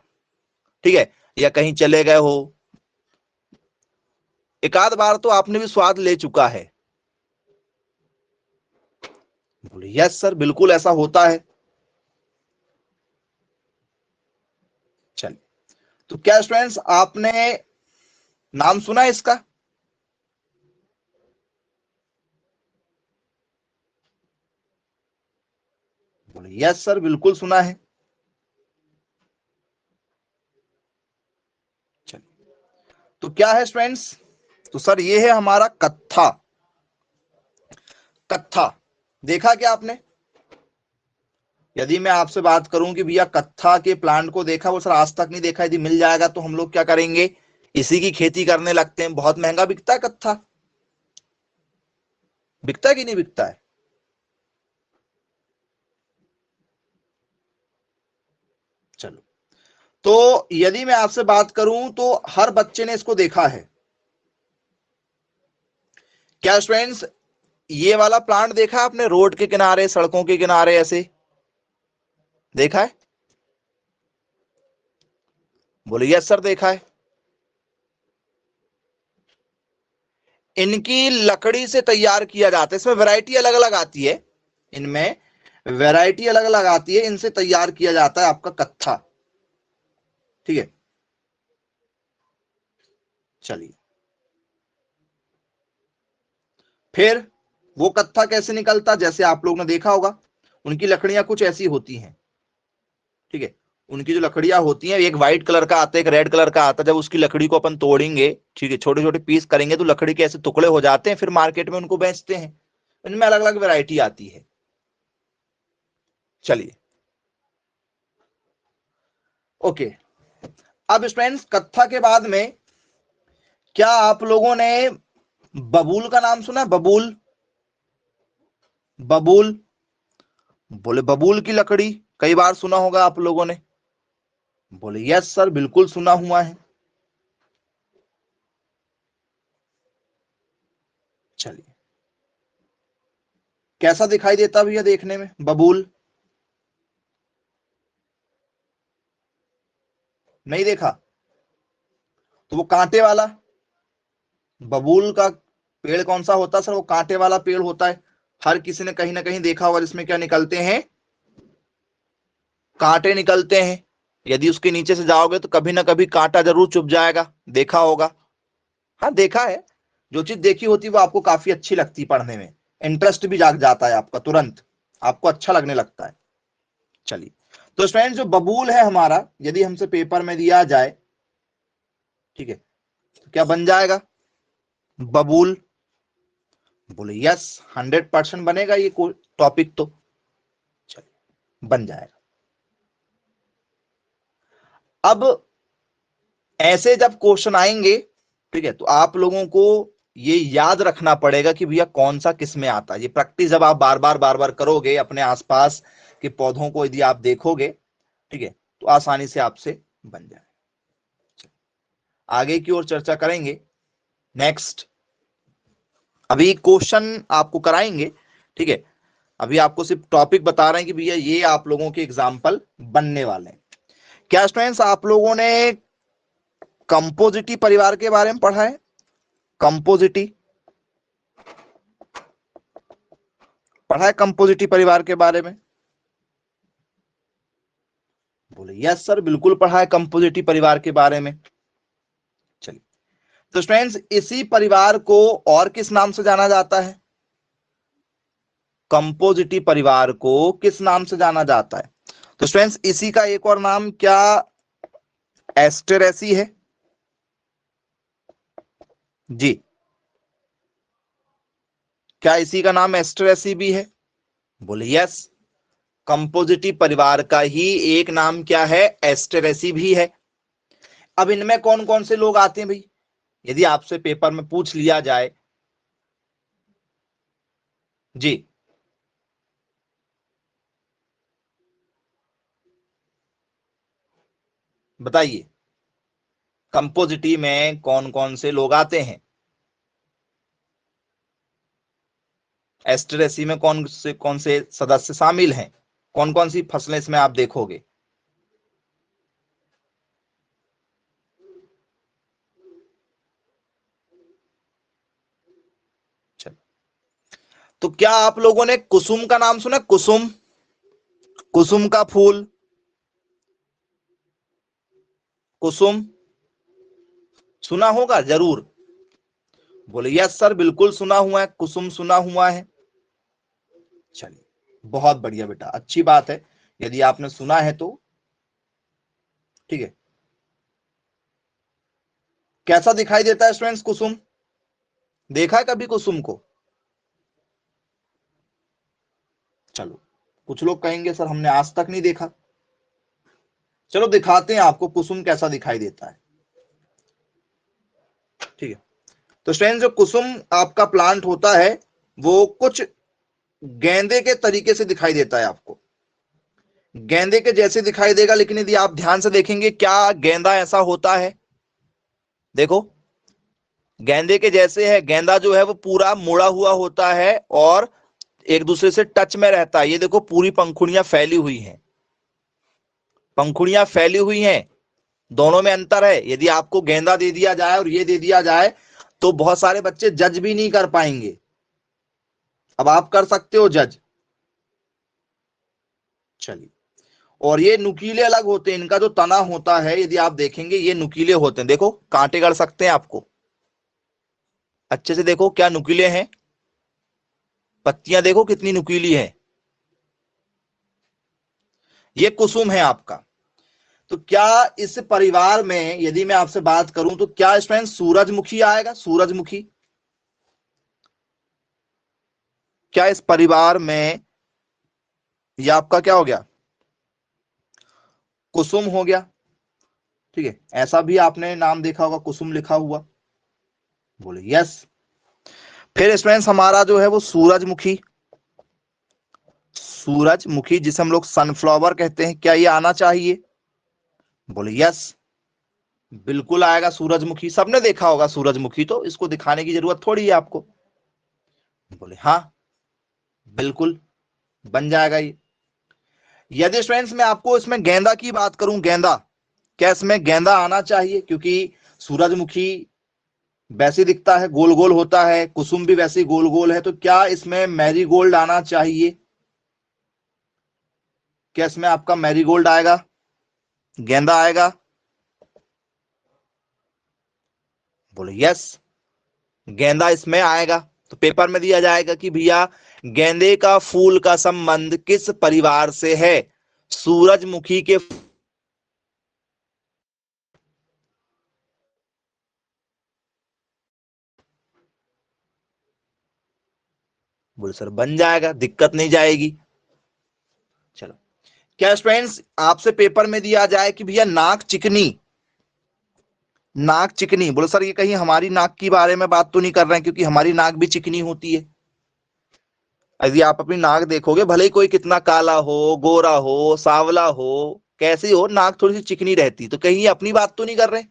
ठीक है, या कहीं चले गए हो, एक आध बार तो आपने भी स्वाद ले चुका है। बोले यस सर बिल्कुल ऐसा होता है। चलिए, तो क्या स्टूडेंट्स आपने नाम सुना है इसका? बोले यस सर बिल्कुल सुना है। चलिए, तो क्या है स्टूडेंट्स? तो सर ये है हमारा कत्था। कत्था देखा क्या आपने? यदि मैं आपसे बात करूं कि भैया कत्था के प्लांट को देखा, वो सर आज तक नहीं देखा, यदि मिल जाएगा तो हम लोग क्या करेंगे, इसी की खेती करने लगते हैं। बहुत महंगा बिकता है कत्था, बिकता है कि नहीं बिकता है? चलो, तो यदि मैं आपसे बात करूं तो हर बच्चे ने इसको देखा है क्या स्टूडेंट्स? ये वाला प्लांट देखा है आपने रोड के किनारे, सड़कों के किनारे ऐसे देखा है? बोले यस सर देखा है। इनकी लकड़ी से तैयार किया जाता है, इसमें वैरायटी अलग अलग आती है, इनमें वैरायटी अलग अलग आती है, इनसे तैयार किया जाता है आपका कत्था। ठीक है, चलिए, फिर वो कत्था कैसे निकलता, जैसे आप लोग ने देखा होगा, उनकी लकड़ियां कुछ ऐसी होती हैं। ठीक है, उनकी जो लकड़ियां होती हैं, एक व्हाइट कलर का आता है, एक रेड कलर का आता है। जब उसकी लकड़ी को अपन तोड़ेंगे, ठीक है, छोटे छोटे पीस करेंगे, तो लकड़ी के ऐसे टुकड़े हो जाते हैं, फिर मार्केट में उनको बेचते हैं। इनमें अलग अलग वैरायटी आती है। चलिए, ओके। अब स्टूडेंट्स कत्था के बाद में क्या आप लोगों ने बबूल का नाम सुना है? बबूल, बबूल, बोले बबूल की लकड़ी कई बार सुना होगा आप लोगों ने। बोले यस सर बिल्कुल सुना हुआ है। चलिए, कैसा दिखाई देता भैया देखने में बबूल? नहीं देखा? तो वो कांटे वाला, बबूल का पेड़ कौन सा होता है सर? वो कांटे वाला पेड़ होता है, हर किसी ने कहीं ना कहीं देखा होगा, जिसमें क्या निकलते हैं, कांटे निकलते हैं। यदि उसके नीचे से जाओगे तो कभी ना कभी कांटा जरूर चुभ जाएगा, देखा होगा। हाँ देखा है, जो चीज देखी होती है वो आपको काफी अच्छी लगती है, पढ़ने में इंटरेस्ट भी जाग जाता है आपका, तुरंत आपको अच्छा लगने लगता है। चलिए, तो स्टूडेंट जो बबूल है हमारा, यदि हमसे पेपर में दिया जाए, ठीक है, तो क्या बन जाएगा? बबूल। बोले यस, 100% बनेगा ये टॉपिक तो। चलिए, बन जाएगा। अब ऐसे जब क्वेश्चन आएंगे, ठीक है, तो आप लोगों को ये याद रखना पड़ेगा कि भैया कौन सा किस में आता है। ये प्रैक्टिस जब आप बार बार करोगे अपने आसपास के पौधों को यदि आप देखोगे, ठीक है, तो आसानी से आपसे बन जाए। आगे की ओर चर्चा करेंगे। नेक्स्ट, अभी क्वेश्चन आपको कराएंगे, ठीक है, अभी आपको सिर्फ टॉपिक बता रहे हैं कि भैया ये आप लोगों के एग्जाम्पल बनने वाले हैं। क्या स्टूडेंट्स आप लोगों ने कंपोजिटी परिवार के बारे में पढ़ा है? कंपोजिटी पढ़ा है? कंपोजिटी परिवार के बारे में? बोले यस सर, बिल्कुल पढ़ा है कंपोजिटी परिवार के बारे में। चलिए, तो स्टूडेंट्स इसी परिवार को और किस नाम से जाना जाता है? कंपोजिटी परिवार को किस नाम से जाना जाता है? तो स्टूडेंट्स इसी का एक और नाम क्या एस्टेरेसी है? जी, क्या इसी का नाम एस्टेरेसी भी है? बोले यस, कंपोजिटी परिवार का ही एक नाम क्या है? एस्टेरेसी भी है। अब इनमें कौन कौन से लोग आते हैं भाई, यदि आपसे पेपर में पूछ लिया जाए? जी, बताइए, कंपोजिटी में कौन कौन से लोग आते हैं? एस्टेरेसी में कौन से सदस्य शामिल हैं? कौन कौन सी फसलें इसमें आप देखोगे? चलो, तो क्या आप लोगों ने कुसुम का नाम सुना? कुसुम, कुसुम का फूल, कुसुम सुना होगा जरूर। बोले यस सर, बिल्कुल सुना हुआ है, कुसुम सुना हुआ है। चलिए, बहुत बढ़िया बेटा, अच्छी बात है यदि आपने सुना है तो। ठीक है, कैसा दिखाई देता है स्टूडेंट्स कुसुम? देखा है कभी कुसुम को? चलो, कुछ लोग कहेंगे सर हमने आज तक नहीं देखा। चलो दिखाते हैं आपको कुसुम कैसा दिखाई देता है। ठीक है, तो स्टूडेंट्स जो कुसुम आपका प्लांट होता है वो कुछ गेंदे के तरीके से दिखाई देता है आपको, गेंदे के जैसे दिखाई देगा। लेकिन यदि आप ध्यान से देखेंगे, क्या गेंदा ऐसा होता है? देखो, गेंदे के जैसे है, गेंदा जो है वो पूरा मुड़ा हुआ होता है और एक दूसरे से टच में रहता है। ये देखो, पूरी पंखुड़ियां फैली हुई हैं, पंखुड़ियां फैली हुई हैं, दोनों में अंतर है। यदि आपको गेंदा दे दिया जाए और ये दे दिया जाए तो बहुत सारे बच्चे जज भी नहीं कर पाएंगे। अब आप कर सकते हो जज। चलिए, और ये नुकीले अलग होते हैं, इनका जो तना होता है यदि आप देखेंगे ये नुकीले होते हैं। देखो, कांटे गड़ सकते हैं आपको, अच्छे से देखो क्या नुकीले हैं, पत्तियां देखो कितनी नुकीली है। ये कुसुम है आपका। तो क्या इस परिवार में यदि मैं आपसे बात करूं तो क्या इसमें सूरजमुखी आएगा? सूरजमुखी क्या इस परिवार में? ये आपका क्या हो गया? कुसुम हो गया। ठीक है, ऐसा भी आपने नाम देखा होगा, कुसुम लिखा हुआ। बोले यस। फिर इसमें हमारा जो है वो सूरजमुखी, सूरजमुखी जिसे हम लोग सनफ्लावर कहते हैं, क्या ये आना चाहिए? बोले यस, बिल्कुल आएगा सूरजमुखी। सबने देखा होगा सूरजमुखी, तो इसको दिखाने की जरूरत थोड़ी है आपको। बोले हाँ, बिल्कुल बन जाएगा ये। यदि स्टूडेंट्स मैं आपको इसमें गेंदा की बात करूं, गेंदा, क्या इसमें गेंदा आना चाहिए? क्योंकि सूरजमुखी वैसे दिखता है, गोल गोल होता है, कुसुम भी वैसे ही गोल गोल है, तो क्या इसमें मैरीगोल्ड आना चाहिए? क्या इसमें आपका मैरीगोल्ड आएगा, गेंदा आएगा? बोले यस, गेंदा इसमें आएगा। तो पेपर में दिया जाएगा कि भैया गेंदे का फूल का संबंध किस परिवार से है? सूरजमुखी के। बोले सर बन जाएगा, दिक्कत नहीं जाएगी। चलो, क्या स्टूडेंट्स आपसे पेपर में दिया जाए कि भैया नाक चिकनी, नाक चिकनी, बोलो सर ये कहीं हमारी नाक के बारे में बात तो नहीं कर रहे हैं, क्योंकि हमारी नाक भी चिकनी होती है। यदि आप अपनी नाक देखोगे, भले ही कोई कितना काला हो, गोरा हो, सांवला हो, कैसी हो, नाक थोड़ी सी चिकनी रहती, तो कहीं ये अपनी बात तो नहीं कर रहे?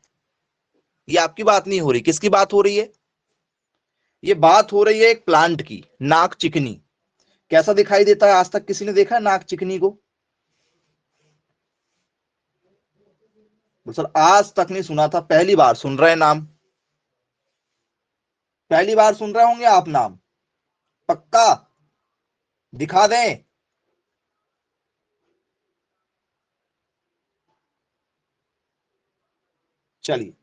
ये आपकी बात नहीं हो रही, किसकी बात हो रही है? ये बात हो रही है एक प्लांट की, नाक चिकनी। कैसा दिखाई देता है? आज तक किसी ने देखा है नाक चिकनी को? सर आज तक नहीं सुना था, पहली बार सुन रहे हैं नाम, पहली बार सुन रहे होंगे आप नाम, पक्का? दिखा दें? चलिए,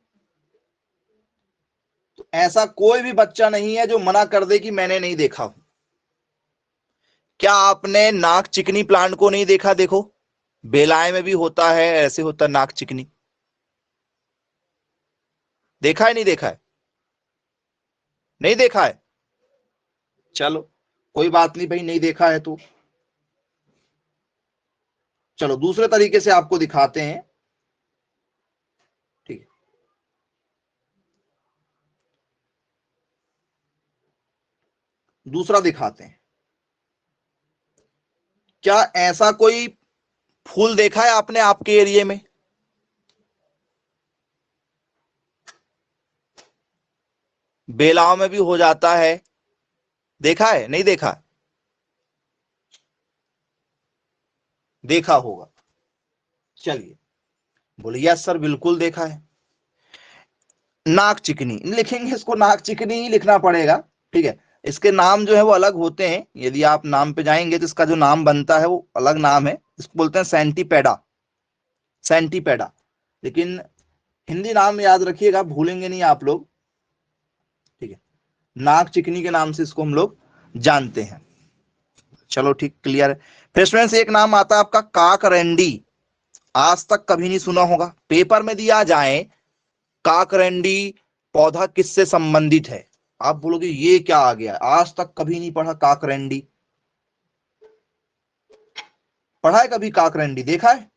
तो ऐसा कोई भी बच्चा नहीं है जो मना कर दे कि मैंने नहीं देखा हूं। क्या आपने नाक चिकनी प्लांट को नहीं देखा? देखो, बेलाए में भी होता है, ऐसे होता है नाक चिकनी। देखा है, नहीं देखा है? नहीं देखा है? चलो, कोई बात नहीं भाई, नहीं देखा है तो चलो दूसरे तरीके से आपको दिखाते हैं। ठीक है, दूसरा दिखाते हैं। क्या ऐसा कोई फूल देखा है आपने आपके एरिया में? बेलाओं में भी हो जाता है, देखा है, नहीं देखा? देखा होगा। चलिए, बोले यस सर बिल्कुल देखा है। नाक चिकनी लिखेंगे, इसको नाक चिकनी ही लिखना पड़ेगा। ठीक है, इसके नाम जो है वो अलग होते हैं, यदि आप नाम पे जाएंगे तो इसका जो नाम बनता है वो अलग नाम है, इसको बोलते हैं सेंटीपेडा, सेंटीपेडा। लेकिन हिंदी नाम याद रखिएगा, भूलेंगे नहीं आप लोग। ठीक है, नाक चिकनी के नाम से इसको हम लोग जानते हैं। चलो ठीक, क्लियर है। फिर स्टूडेंट्स एक नाम आता है आपका काकरेंडी, आज तक कभी नहीं सुना होगा, पेपर में दिया जाए काकरेंडी पौधा किससे संबंधित है? आप बोलोगे ये क्या आ गया, आज तक कभी नहीं पढ़ा काकरेंडी? पढ़ा है कभी काकरेंडी, देखा है?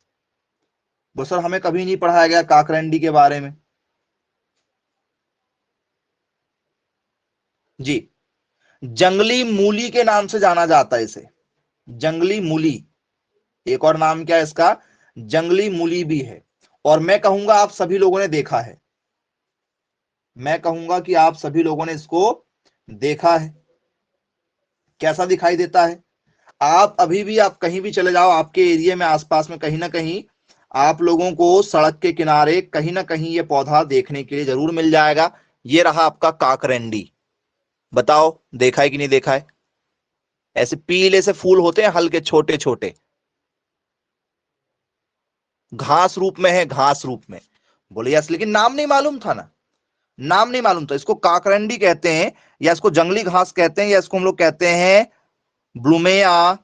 वो सर हमें कभी नहीं पढ़ाया गया काकरेंडी के बारे में। जी, जंगली मूली के नाम से जाना जाता है इसे, जंगली मूली। एक और नाम क्या है इसका? जंगली मूली भी है। और मैं कहूंगा आप सभी लोगों ने देखा है, मैं कहूंगा कि आप सभी लोगों ने इसको देखा है। कैसा दिखाई देता है? आप अभी भी, आप कहीं भी चले जाओ, आपके एरिया में आसपास में कहीं ना कहीं आप लोगों को सड़क के किनारे कहीं ना कहीं ये पौधा देखने के लिए जरूर मिल जाएगा। ये रहा आपका काकरेंडी। बताओ देखा है कि नहीं देखा है? ऐसे पीले से फूल होते हैं, हल्के छोटे छोटे, घास रूप में है, घास रूप में। बोले यस, लेकिन नाम नहीं मालूम था ना, नाम नहीं मालूम था। इसको काकरंडी कहते हैं, या इसको जंगली घास कहते हैं, या इसको हम लोग कहते हैं ब्लूमेया,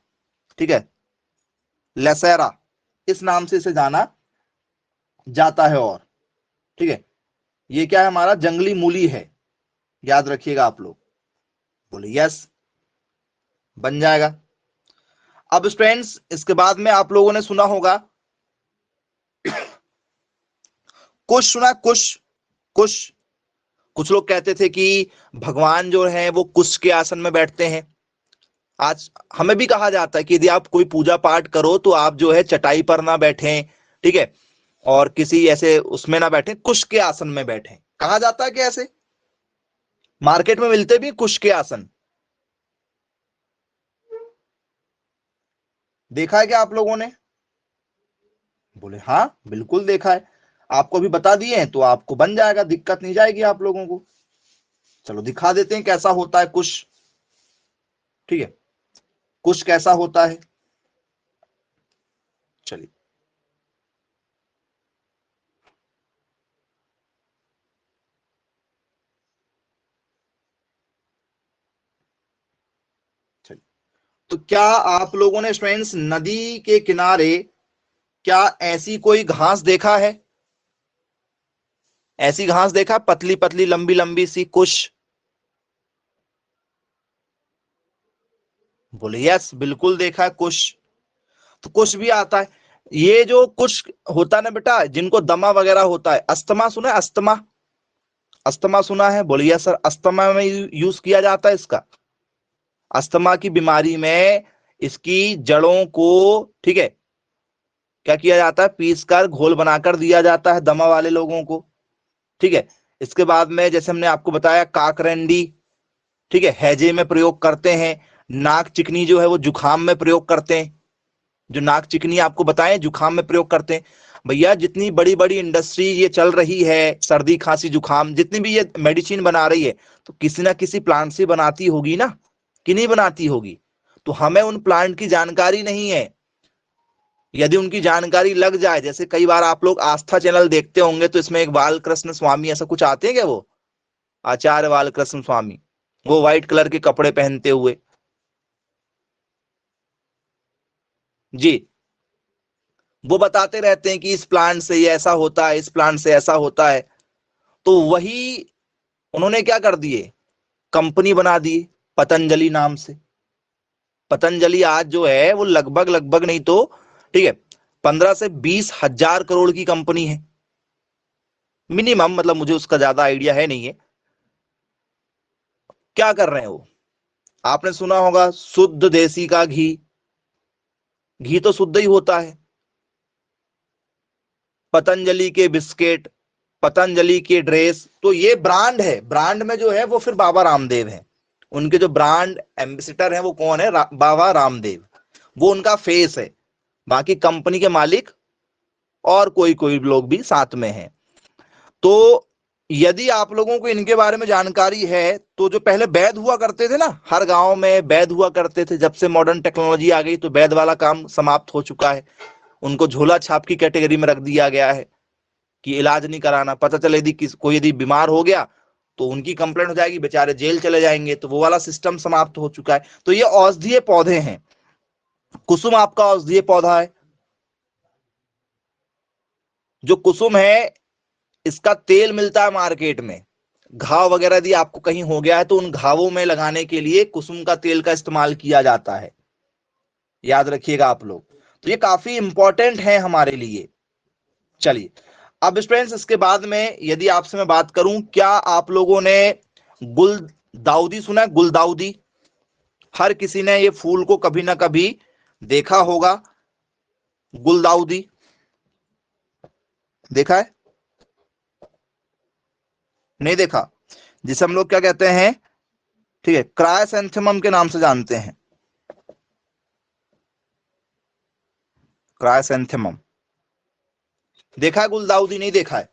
ठीक है, लेसेरा, इस नाम से इसे जाना जाता है। और ठीक है, ये क्या है? हमारा जंगली मूली है, याद रखिएगा आप लोग। बोले यस, बन जाएगा। अब स्टूडेंट्स इसके बाद में आप लोगों ने सुना होगा कुश, सुना कुश? कुश, कुछ लोग कहते थे कि भगवान जो है वो कुश के आसन में बैठते हैं। आज हमें भी कहा जाता है कि यदि आप कोई पूजा पाठ करो तो आप जो है चटाई पर ना बैठें, ठीक है, और किसी ऐसे उसमें ना बैठे, कुश के आसन में बैठे, कहा जाता है कि ऐसे मार्केट में मिलते भी कुश के आसन। देखा है क्या आप लोगों ने? बोले हाँ बिल्कुल देखा है। आपको भी बता दिए हैं तो आपको बन जाएगा, दिक्कत नहीं जाएगी आप लोगों को। चलो दिखा देते हैं कैसा होता है कुश। ठीक है, कुश कैसा होता है, चलिए। चलिए, तो क्या आप लोगों ने स्टूडेंट्स नदी के किनारे क्या ऐसी कोई घास देखा है? ऐसी घास देखा, पतली पतली लंबी लंबी सी कुश? बोले यस, बिल्कुल देखा है कुश। तो कुश भी आता है। ये जो कुश होता है ना बेटा, जिनको दमा वगैरह होता है, अस्थमा सुना है? अस्थमा, अस्थमा सुना है? बोले यस सर, अस्थमा में यूज किया जाता है इसका। अस्थमा की बीमारी में इसकी जड़ों को, ठीक है, क्या किया जाता है, पीस कर घोल बनाकर दिया जाता है दमा वाले लोगों को। ठीक है, इसके बाद में जैसे हमने आपको बताया काकरंडी, ठीक है, हैजे में प्रयोग करते हैं। नाक चिकनी जो है वो जुखाम में प्रयोग करते हैं। जो नाक चिकनी आपको बताएं जुखाम में प्रयोग करते हैं। भैया जितनी बड़ी बड़ी इंडस्ट्री ये चल रही है, सर्दी खांसी जुखाम जितनी भी ये मेडिसिन बना रही है, तो किसी ना किसी प्लांट से बनाती होगी ना, कि नहीं बनाती होगी? तो हमें उन प्लांट की जानकारी नहीं है। यदि उनकी जानकारी लग जाए, जैसे कई बार आप लोग आस्था चैनल देखते होंगे, तो इसमें एक बालकृष्ण स्वामी ऐसा कुछ आते हैं क्या, वो आचार्य बालकृष्ण स्वामी, वो व्हाइट कलर के कपड़े पहनते हुए? जी, वो बताते रहते हैं कि इस प्लांट से ये ऐसा होता है, इस प्लांट से ऐसा होता है। तो वही उन्होंने क्या कर दिए, कंपनी बना दी पतंजलि नाम से। पतंजलि आज जो है वो लगभग लगभग नहीं तो, ठीक है, 15 से 20 हजार करोड़ की कंपनी है मिनिमम, मतलब मुझे उसका ज्यादा आइडिया है नहीं है। क्या कर रहे हैं वो, आपने सुना होगा शुद्ध देसी का घी, घी तो शुद्ध ही होता है। पतंजलि के बिस्किट, पतंजलि के ड्रेस, तो ये ब्रांड है। ब्रांड में जो है वो फिर बाबा रामदेव है। उनके जो ब्रांड एम्बेसडर हैं वो कौन है, बाबा रामदेव, वो उनका फेस है। बाकी कंपनी के मालिक और कोई कोई लोग भी साथ में हैं। तो यदि आप लोगों को इनके बारे में जानकारी है, तो जो पहले वैद हुआ करते थे ना, हर गांव में वैद हुआ करते थे, जब से मॉडर्न टेक्नोलॉजी आ गई तो वैद वाला काम समाप्त हो चुका है। उनको झोला छाप की कैटेगरी में रख दिया गया है कि इलाज नहीं कराना। पता चले यदि कोई यदि बीमार हो गया तो उनकी कंप्लेंट हो जाएगी, बेचारे जेल चले जाएंगे, तो वो वाला सिस्टम समाप्त हो चुका है। तो ये औषधीय पौधे हैं। कुसुम आपका औषधीय पौधा है। जो कुसुम है, इसका तेल मिलता है मार्केट में। घाव वगैरह यदि आपको कहीं हो गया है तो उन घावों में लगाने के लिए कुसुम का तेल का इस्तेमाल किया जाता है, याद रखिएगा आप लोग। तो ये काफी इंपॉर्टेंट है हमारे लिए। चलिए, अब स्टूडेंट्स इसके बाद में यदि आपसे मैं बात करूं, क्या आप लोगों ने गुलदाउदी सुना है? गुलदाउदी, हर किसी ने ये फूल को कभी ना कभी देखा होगा। गुलदाउदी देखा है, नहीं देखा? जिसे हम लोग क्या कहते हैं, ठीक है, क्रायसैंथेमम के नाम से जानते हैं। क्रायसैंथेमम देखा है, गुलदाउदी नहीं देखा है?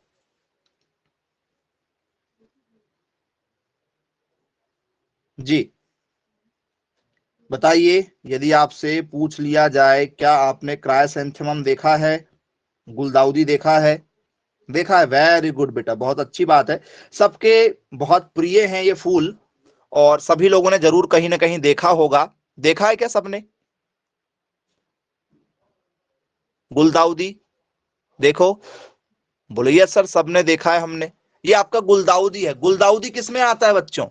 जी बताइए, यदि आपसे पूछ लिया जाए क्या आपने क्रायसैंथेमम देखा है, गुलदाउदी देखा है? देखा है, वेरी गुड बेटा, बहुत अच्छी बात है। सबके बहुत प्रिय हैं ये फूल, और सभी लोगों ने जरूर कहीं ना कहीं देखा होगा। देखा है क्या सबने गुलदाउदी? देखो, बोले यस सर, सबने देखा है हमने। ये आपका गुलदाउदी है। गुलदाउदी किस में आता है बच्चों?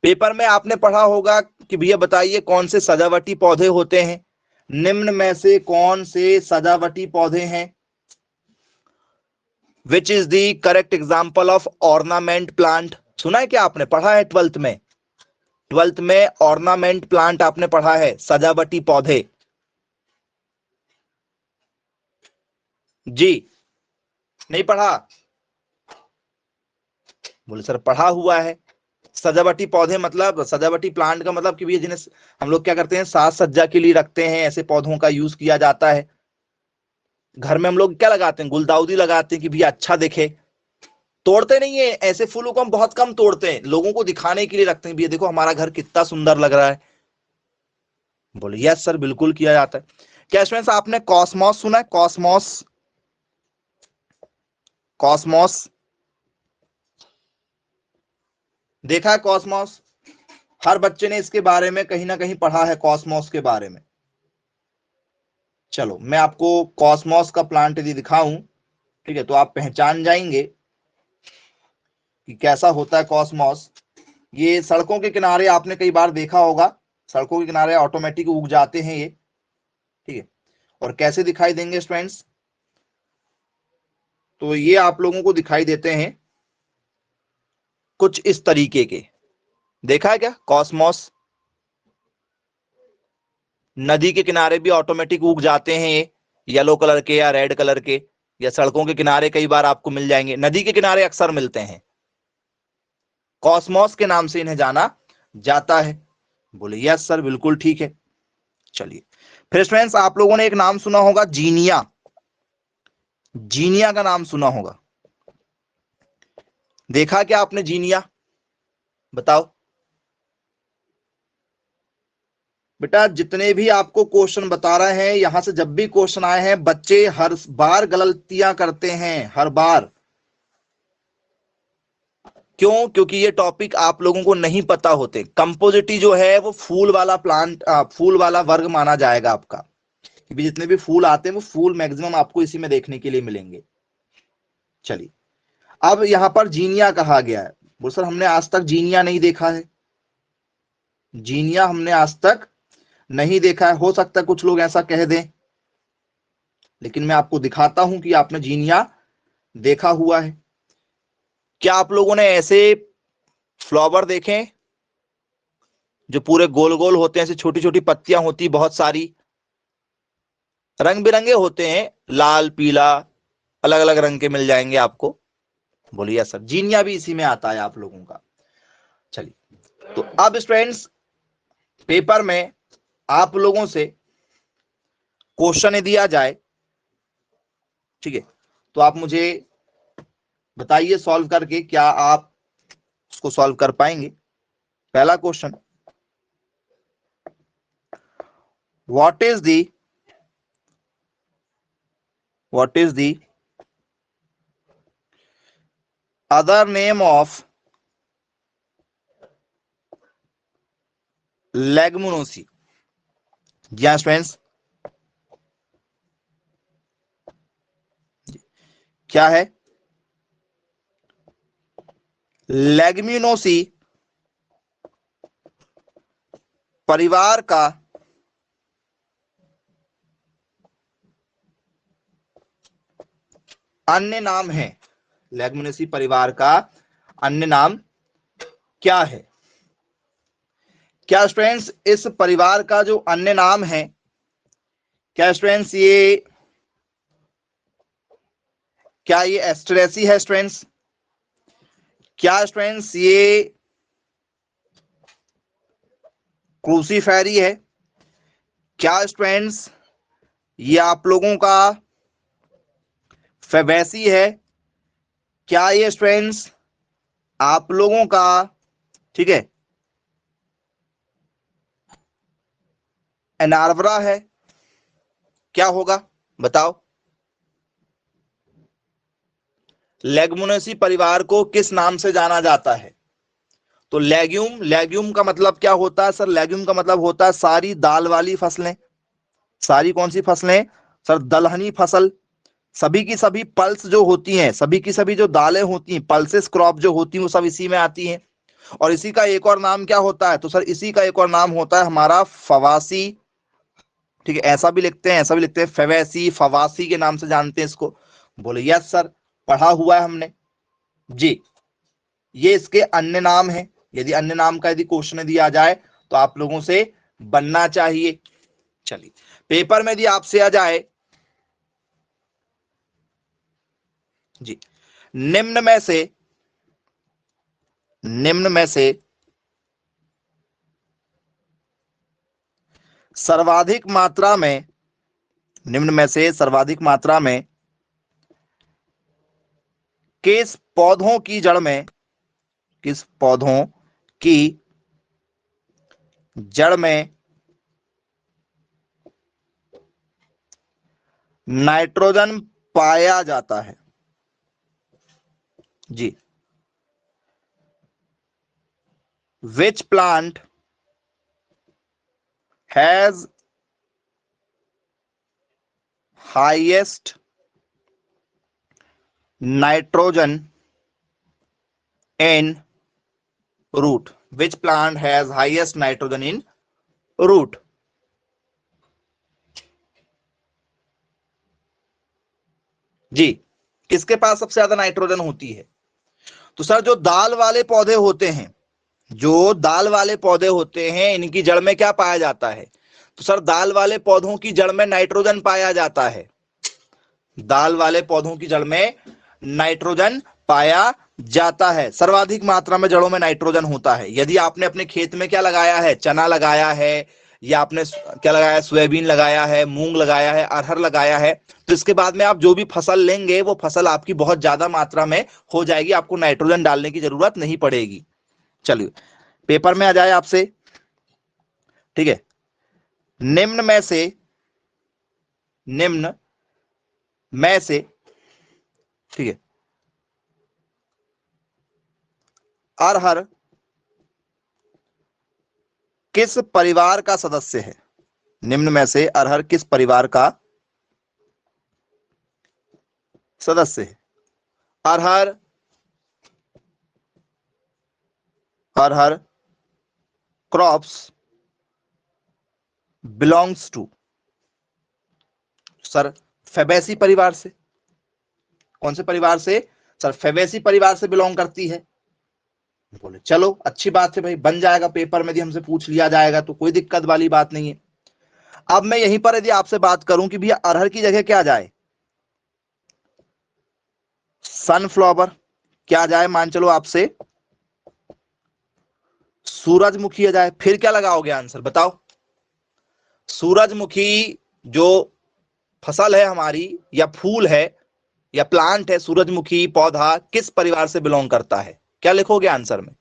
पेपर में आपने पढ़ा होगा कि भैया बताइए कौन से सजावटी पौधे होते हैं, निम्न में से कौन से सजावटी पौधे हैं? Which is the correct example of ornament plant? सुना है क्या आपने, पढ़ा है 12th में? 12th में ऑर्नामेंट प्लांट आपने पढ़ा है, सजावटी पौधे। जी नहीं पढ़ा? बोले सर पढ़ा हुआ है। सजावटी पौधे मतलब, सजावटी प्लांट का मतलब कि भैया जिन्हें हम लोग क्या करते हैं, साज सज्जा के लिए रखते हैं, ऐसे पौधों का यूज किया जाता है। घर में हम लोग क्या लगाते हैं, गुलदाउदी लगाते हैं कि भैया अच्छा दिखे, तोड़ते नहीं है, ऐसे फूलों को हम बहुत कम तोड़ते हैं, लोगों को दिखाने के लिए रखते हैं, भैया देखो हमारा घर कितना सुंदर लग रहा है। बोले यस सर, बिल्कुल किया जाता है। क्या स्टूडेंट्स आपने कॉस्मॉस सुना है? कॉस्मॉस, कॉस्मॉस देखा है? कॉस्मॉस हर बच्चे ने इसके बारे में कहीं ना कहीं पढ़ा है, कॉस्मॉस के बारे में। चलो मैं आपको कॉस्मॉस का प्लांट यदि दिखाऊं, ठीक है, तो आप पहचान जाएंगे कि कैसा होता है कॉस्मॉस। ये सड़कों के किनारे आपने कई बार देखा होगा, सड़कों के किनारे ऑटोमेटिक उग जाते हैं ये, ठीक है। और कैसे दिखाई देंगे स्टूडेंट्स? तो ये आप लोगों को दिखाई देते हैं कुछ इस तरीके के। देखा है क्या कॉस्मॉस? नदी के किनारे भी ऑटोमेटिक उग जाते हैं ये, येलो कलर के या रेड कलर के, या सड़कों के किनारे कई बार आपको मिल जाएंगे, नदी के किनारे अक्सर मिलते हैं। कॉस्मॉस के नाम से इन्हें जाना जाता है। बोले यस सर, बिल्कुल ठीक है। चलिए फिर स्टूडेंट्स आप लोगों ने एक नाम सुना होगा, जीनिया। जीनिया का नाम सुना होगा, देखा क्या आपने जीनिया? बताओ बेटा, जितने भी आपको क्वेश्चन बता रहे हैं, यहां से जब भी क्वेश्चन आए हैं, बच्चे हर बार गलतियां करते हैं, हर बार। क्यों? क्योंकि ये टॉपिक आप लोगों को नहीं पता होते। कंपोजिटी जो है वो फूल वाला प्लांट, फूल वाला वर्ग माना जाएगा आपका, क्योंकि जितने भी फूल आते हैं वो फूल मैक्सिमम आपको इसी में देखने के लिए मिलेंगे। चलिए अब यहां पर जीनिया कहा गया है। बोल सर हमने आज तक जीनिया नहीं देखा है, जीनिया हमने आज तक नहीं देखा है। हो सकता है कुछ लोग ऐसा कह दें, लेकिन मैं आपको दिखाता हूं कि आपने जीनिया देखा हुआ है। क्या आप लोगों ने ऐसे फ्लावर देखे जो पूरे गोल गोल होते हैं, ऐसे छोटी छोटी पत्तियां होती बहुत सारी, रंग बिरंगे होते हैं, लाल पीला अलग अलग रंग के मिल जाएंगे आपको? बोलिए सर, जीनिया भी इसी में आता है आप लोगों का। चलिए तो अब स्टूडेंट्स पेपर में आप लोगों से क्वेश्चन दिया जाए, ठीक है, तो आप मुझे बताइए सॉल्व करके क्या आप उसको सॉल्व कर पाएंगे। पहला question, what is the other name of leguminosae? जी हाँ स्टूडेंट्स, क्या है? लेगुमिनोसी परिवार का अन्य नाम है। लेगुमिनोसी परिवार का अन्य नाम क्या है? क्या स्टूडेंट्स इस परिवार का जो अन्य नाम है, क्या स्टूडेंट्स क्या ये एस्ट्रेसी है स्टूडेंट्स? क्या स्टूडेंट्स ये क्रूसीफेरी है? क्या स्टूडेंट्स ये आप लोगों का फेबेसी है? क्या ये स्टूडेंट्स आप लोगों का, ठीक है, एनार्वरा है? क्या होगा बताओ? लेगुमिनोसी परिवार को किस नाम से जाना जाता है? तो लेग्यूम, लेग्यूम का मतलब क्या होता है सर? लेग्यूम का मतलब होता है सारी दाल वाली फसलें। सारी कौन सी फसलें सर? दलहनी फसल। सभी की सभी पल्स जो होती हैं, सभी की सभी जो दालें होती हैं, पल्सेस क्रॉप जो होती हैं, वो सब इसी में आती हैं। और इसी का एक और नाम क्या होता है? तो सर इसी का एक और नाम होता है हमारा फवासी, ठीक है, ऐसा भी लिखते हैं, ऐसा भी लिखते हैं, फवेसी, फवासी के नाम से जानते हैं इसको। बोले यस सर, पढ़ा हुआ है हमने जी। ये इसके अन्य नाम है। यदि अन्य नाम का यदि क्वेश्चन दिया जाए तो आप लोगों से बनना चाहिए। चलिए पेपर में यदि आपसे आ जाए जी, निम्न में से सर्वाधिक मात्रा में, निम्न में से सर्वाधिक मात्रा में किस पौधों की जड़ में, किस पौधों की जड़ में नाइट्रोजन पाया जाता है? जी, which plant has highest nitrogen in root? Which plant has highest nitrogen in root? जी, किसके पास सबसे ज्यादा नाइट्रोजन होती है? तो सर जो दाल वाले पौधे होते हैं, जो दाल वाले पौधे होते हैं, इनकी जड़ में क्या पाया जाता है? तो सर दाल वाले पौधों की जड़ में नाइट्रोजन पाया जाता है। दाल वाले पौधों की जड़ में नाइट्रोजन पाया जाता है। सर्वाधिक मात्रा में जड़ों में नाइट्रोजन होता है। यदि आपने अपने खेत में क्या लगाया है, चना लगाया है, या आपने क्या लगाया है, सोयाबीन लगाया है, मूंग लगाया है, अरहर लगाया है, तो इसके बाद में आप जो भी फसल लेंगे वो फसल आपकी बहुत ज्यादा मात्रा में हो जाएगी, आपको नाइट्रोजन डालने की जरूरत नहीं पड़ेगी। चलिए पेपर में आ जाए आपसे, ठीक है। निम्न में से, ठीक है, अरहर किस परिवार का सदस्य है? निम्न में से अरहर किस परिवार का सदस्य है? Arhar crops belongs to, sir Fabaceae परिवार से। कौन से परिवार से? सर फेबेसी परिवार से बिलोंग करती है। बोले चलो अच्छी बात है भाई, बन जाएगा पेपर में, यदि हमसे पूछ लिया जाएगा तो कोई दिक्कत वाली बात नहीं है। अब मैं यहीं पर यदि आपसे बात करूं कि भैया अरहर की जगह क्या जाए, सनफ्लावर, क्या जाए, मान चलो आपसे सूरजमुखी आ जाए, फिर क्या लगाओगे आंसर बताओ? सूरजमुखी जो फसल है हमारी, या फूल है, या प्लांट है, सूरजमुखी पौधा किस परिवार से बिलोंग करता है? क्या लिखोगे आंसर में?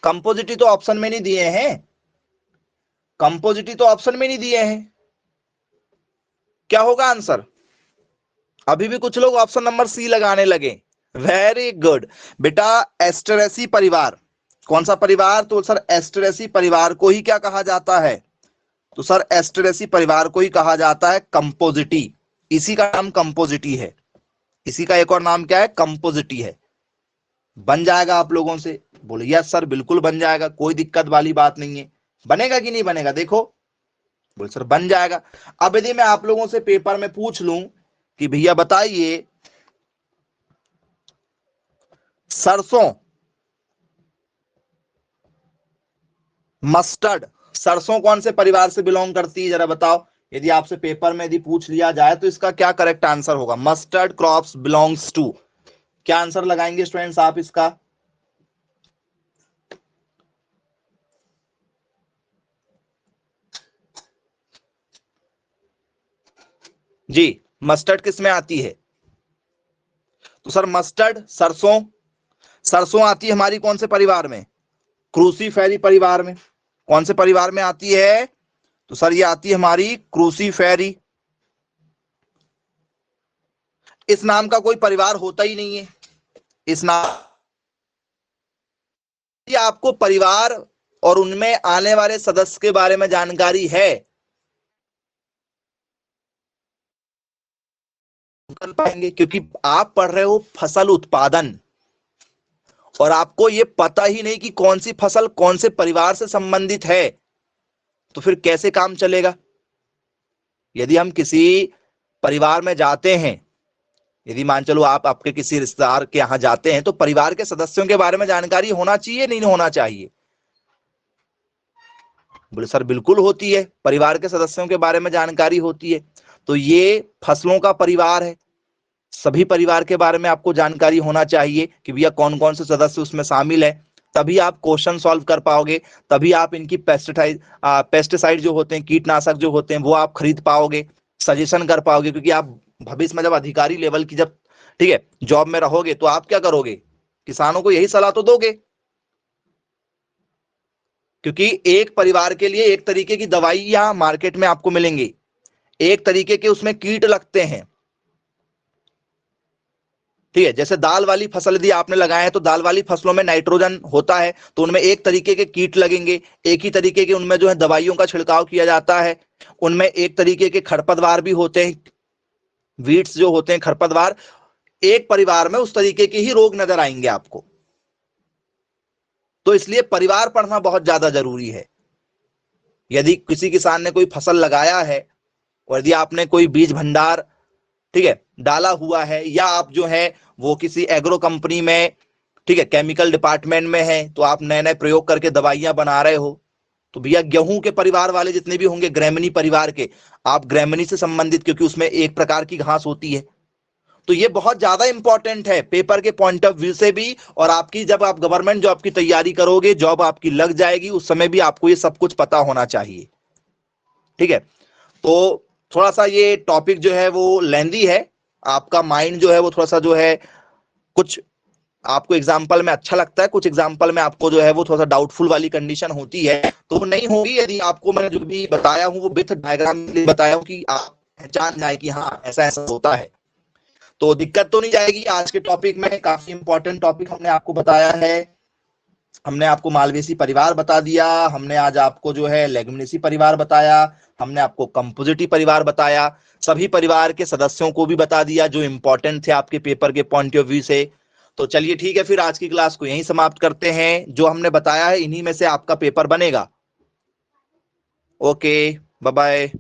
कंपोजिटी तो ऑप्शन में नहीं दिए हैं, कंपोजिटी तो ऑप्शन में नहीं दिए हैं, क्या होगा आंसर? अभी भी कुछ लोग ऑप्शन नंबर सी लगाने लगे। वेरी गुड बेटा, एस्टेरेसी परिवार। कौन सा परिवार? तो सर एस्टेरेसी परिवार को ही क्या कहा जाता है? तो सर एस्टेरेसी परिवार को ही कहा जाता है कंपोजिटी। इसी का नाम कंपोजिटी है, इसी का एक और नाम क्या है? कंपोजिटी है। बन जाएगा आप लोगों से? बोले यस सर बिल्कुल बन जाएगा, कोई दिक्कत वाली बात नहीं है। बनेगा कि नहीं बनेगा देखो? बोले सर बन जाएगा। अब यदि मैं आप लोगों से पेपर में पूछ लूं कि भैया बताइए सरसों, मस्टर्ड, सरसों कौन से परिवार से बिलोंग करती है, जरा बताओ? यदि आपसे पेपर में यदि पूछ लिया जाए तो इसका क्या करेक्ट आंसर होगा? मस्टर्ड क्रॉप्स बिलोंग्स टू, क्या आंसर लगाएंगे स्टूडेंट्स आप इसका? जी, मस्टर्ड किस में आती है? तो सर मस्टर्ड, सरसों, सरसों आती है हमारी कौन से परिवार में? क्रूसीफेरी परिवार में। कौन से परिवार में आती है? तो सर ये आती है हमारी क्रूसीफेरी। इस नाम का कोई परिवार होता ही नहीं है, इस नाम, ये आपको परिवार और उनमें आने वाले सदस्य के बारे में जानकारी है कर पाएंगे, क्योंकि आप पढ़ रहे हो फसल उत्पादन और आपको ये पता ही नहीं कि कौन सी फसल कौन से परिवार से संबंधित है, तो फिर कैसे काम चलेगा? यदि हम किसी परिवार में जाते हैं, यदि मान चलो आप आपके किसी रिश्तेदार के यहां जाते हैं, तो परिवार के सदस्यों के बारे में जानकारी होना चाहिए नहीं होना चाहिए? बोले सर बिल्कुल होती है, परिवार के सदस्यों के बारे में जानकारी होती है। तो ये फसलों का परिवार है, सभी परिवार के बारे में आपको जानकारी होना चाहिए कि भैया कौन कौन से सदस्य उसमें शामिल है, तभी आप क्वेश्चन सॉल्व कर पाओगे, तभी आप इनकी पेस्टिसाइड जो होते हैं, कीटनाशक जो होते हैं, वो आप खरीद पाओगे, सजेशन कर पाओगे, क्योंकि आप भविष्य में जब अधिकारी लेवल की जब, ठीक है, जॉब में रहोगे तो आप क्या करोगे? किसानों को यही सलाह तो दोगे, क्योंकि एक परिवार के लिए एक तरीके की दवाइयां मार्केट में आपको मिलेंगी, एक तरीके के उसमें कीट लगते हैं, ठीक है। जैसे दाल वाली फसल यदि आपने लगाए हैं तो दाल वाली फसलों में नाइट्रोजन होता है, तो उनमें एक तरीके के कीट लगेंगे, एक ही तरीके के उनमें जो है दवाइयों का छिड़काव किया जाता है, उनमें एक तरीके के खरपतवार भी होते हैं, वीड्स जो होते हैं खरपतवार, एक परिवार में उस तरीके के ही रोग नजर आएंगे आपको। तो इसलिए परिवार पढ़ना बहुत ज्यादा जरूरी है। यदि किसी किसान ने कोई फसल लगाया है और यदि आपने कोई बीज भंडार, ठीक है, डाला हुआ है, या आप जो है वो किसी एग्रो कंपनी में, ठीक है, केमिकल डिपार्टमेंट में है, तो आप नए नए प्रयोग करके दवाइयां बना रहे हो, तो भैया गेहूं के परिवार वाले जितने भी होंगे, ग्रेमिनी परिवार के, आप ग्रेमिनी से संबंधित, क्योंकि उसमें एक प्रकार की घास होती है, तो ये बहुत ज्यादा इंपॉर्टेंट है पेपर के पॉइंट ऑफ व्यू से भी। और आपकी जब आप गवर्नमेंट जॉब की तैयारी करोगे, जॉब आपकी लग जाएगी, उस समय भी आपको ये सब कुछ पता होना चाहिए, ठीक है। तो थोड़ा सा ये टॉपिक जो है वो लेंदी है, आपका माइंड जो है वो थोड़ा सा जो है, कुछ आपको एग्जाम्पल में अच्छा लगता है, कुछ एग्जाम्पल में आपको जो है वो थोड़ा सा डाउटफुल वाली कंडीशन होती है, तो नहीं होगी यदि आपको मैंने जो भी बताया हूं वो विथ डायग्राम बताया हूं कि आप पहचान जाए कि हाँ ऐसा ऐसा होता है, तो दिक्कत तो नहीं जाएगी। आज के टॉपिक में काफी इंपॉर्टेंट टॉपिक हमने आपको बताया है, हमने आपको मालवेसी परिवार बता दिया, हमने आज आपको जो है लेगुमिनेसी परिवार बताया, हमने आपको कंपोजिटी परिवार बताया, सभी परिवार के सदस्यों को भी बता दिया जो इंपॉर्टेंट थे आपके पेपर के पॉइंट ऑफ व्यू से। तो चलिए ठीक है, फिर आज की क्लास को यहीं समाप्त करते हैं। जो हमने बताया है इन्हीं में से आपका पेपर बनेगा। Okay, bye bye.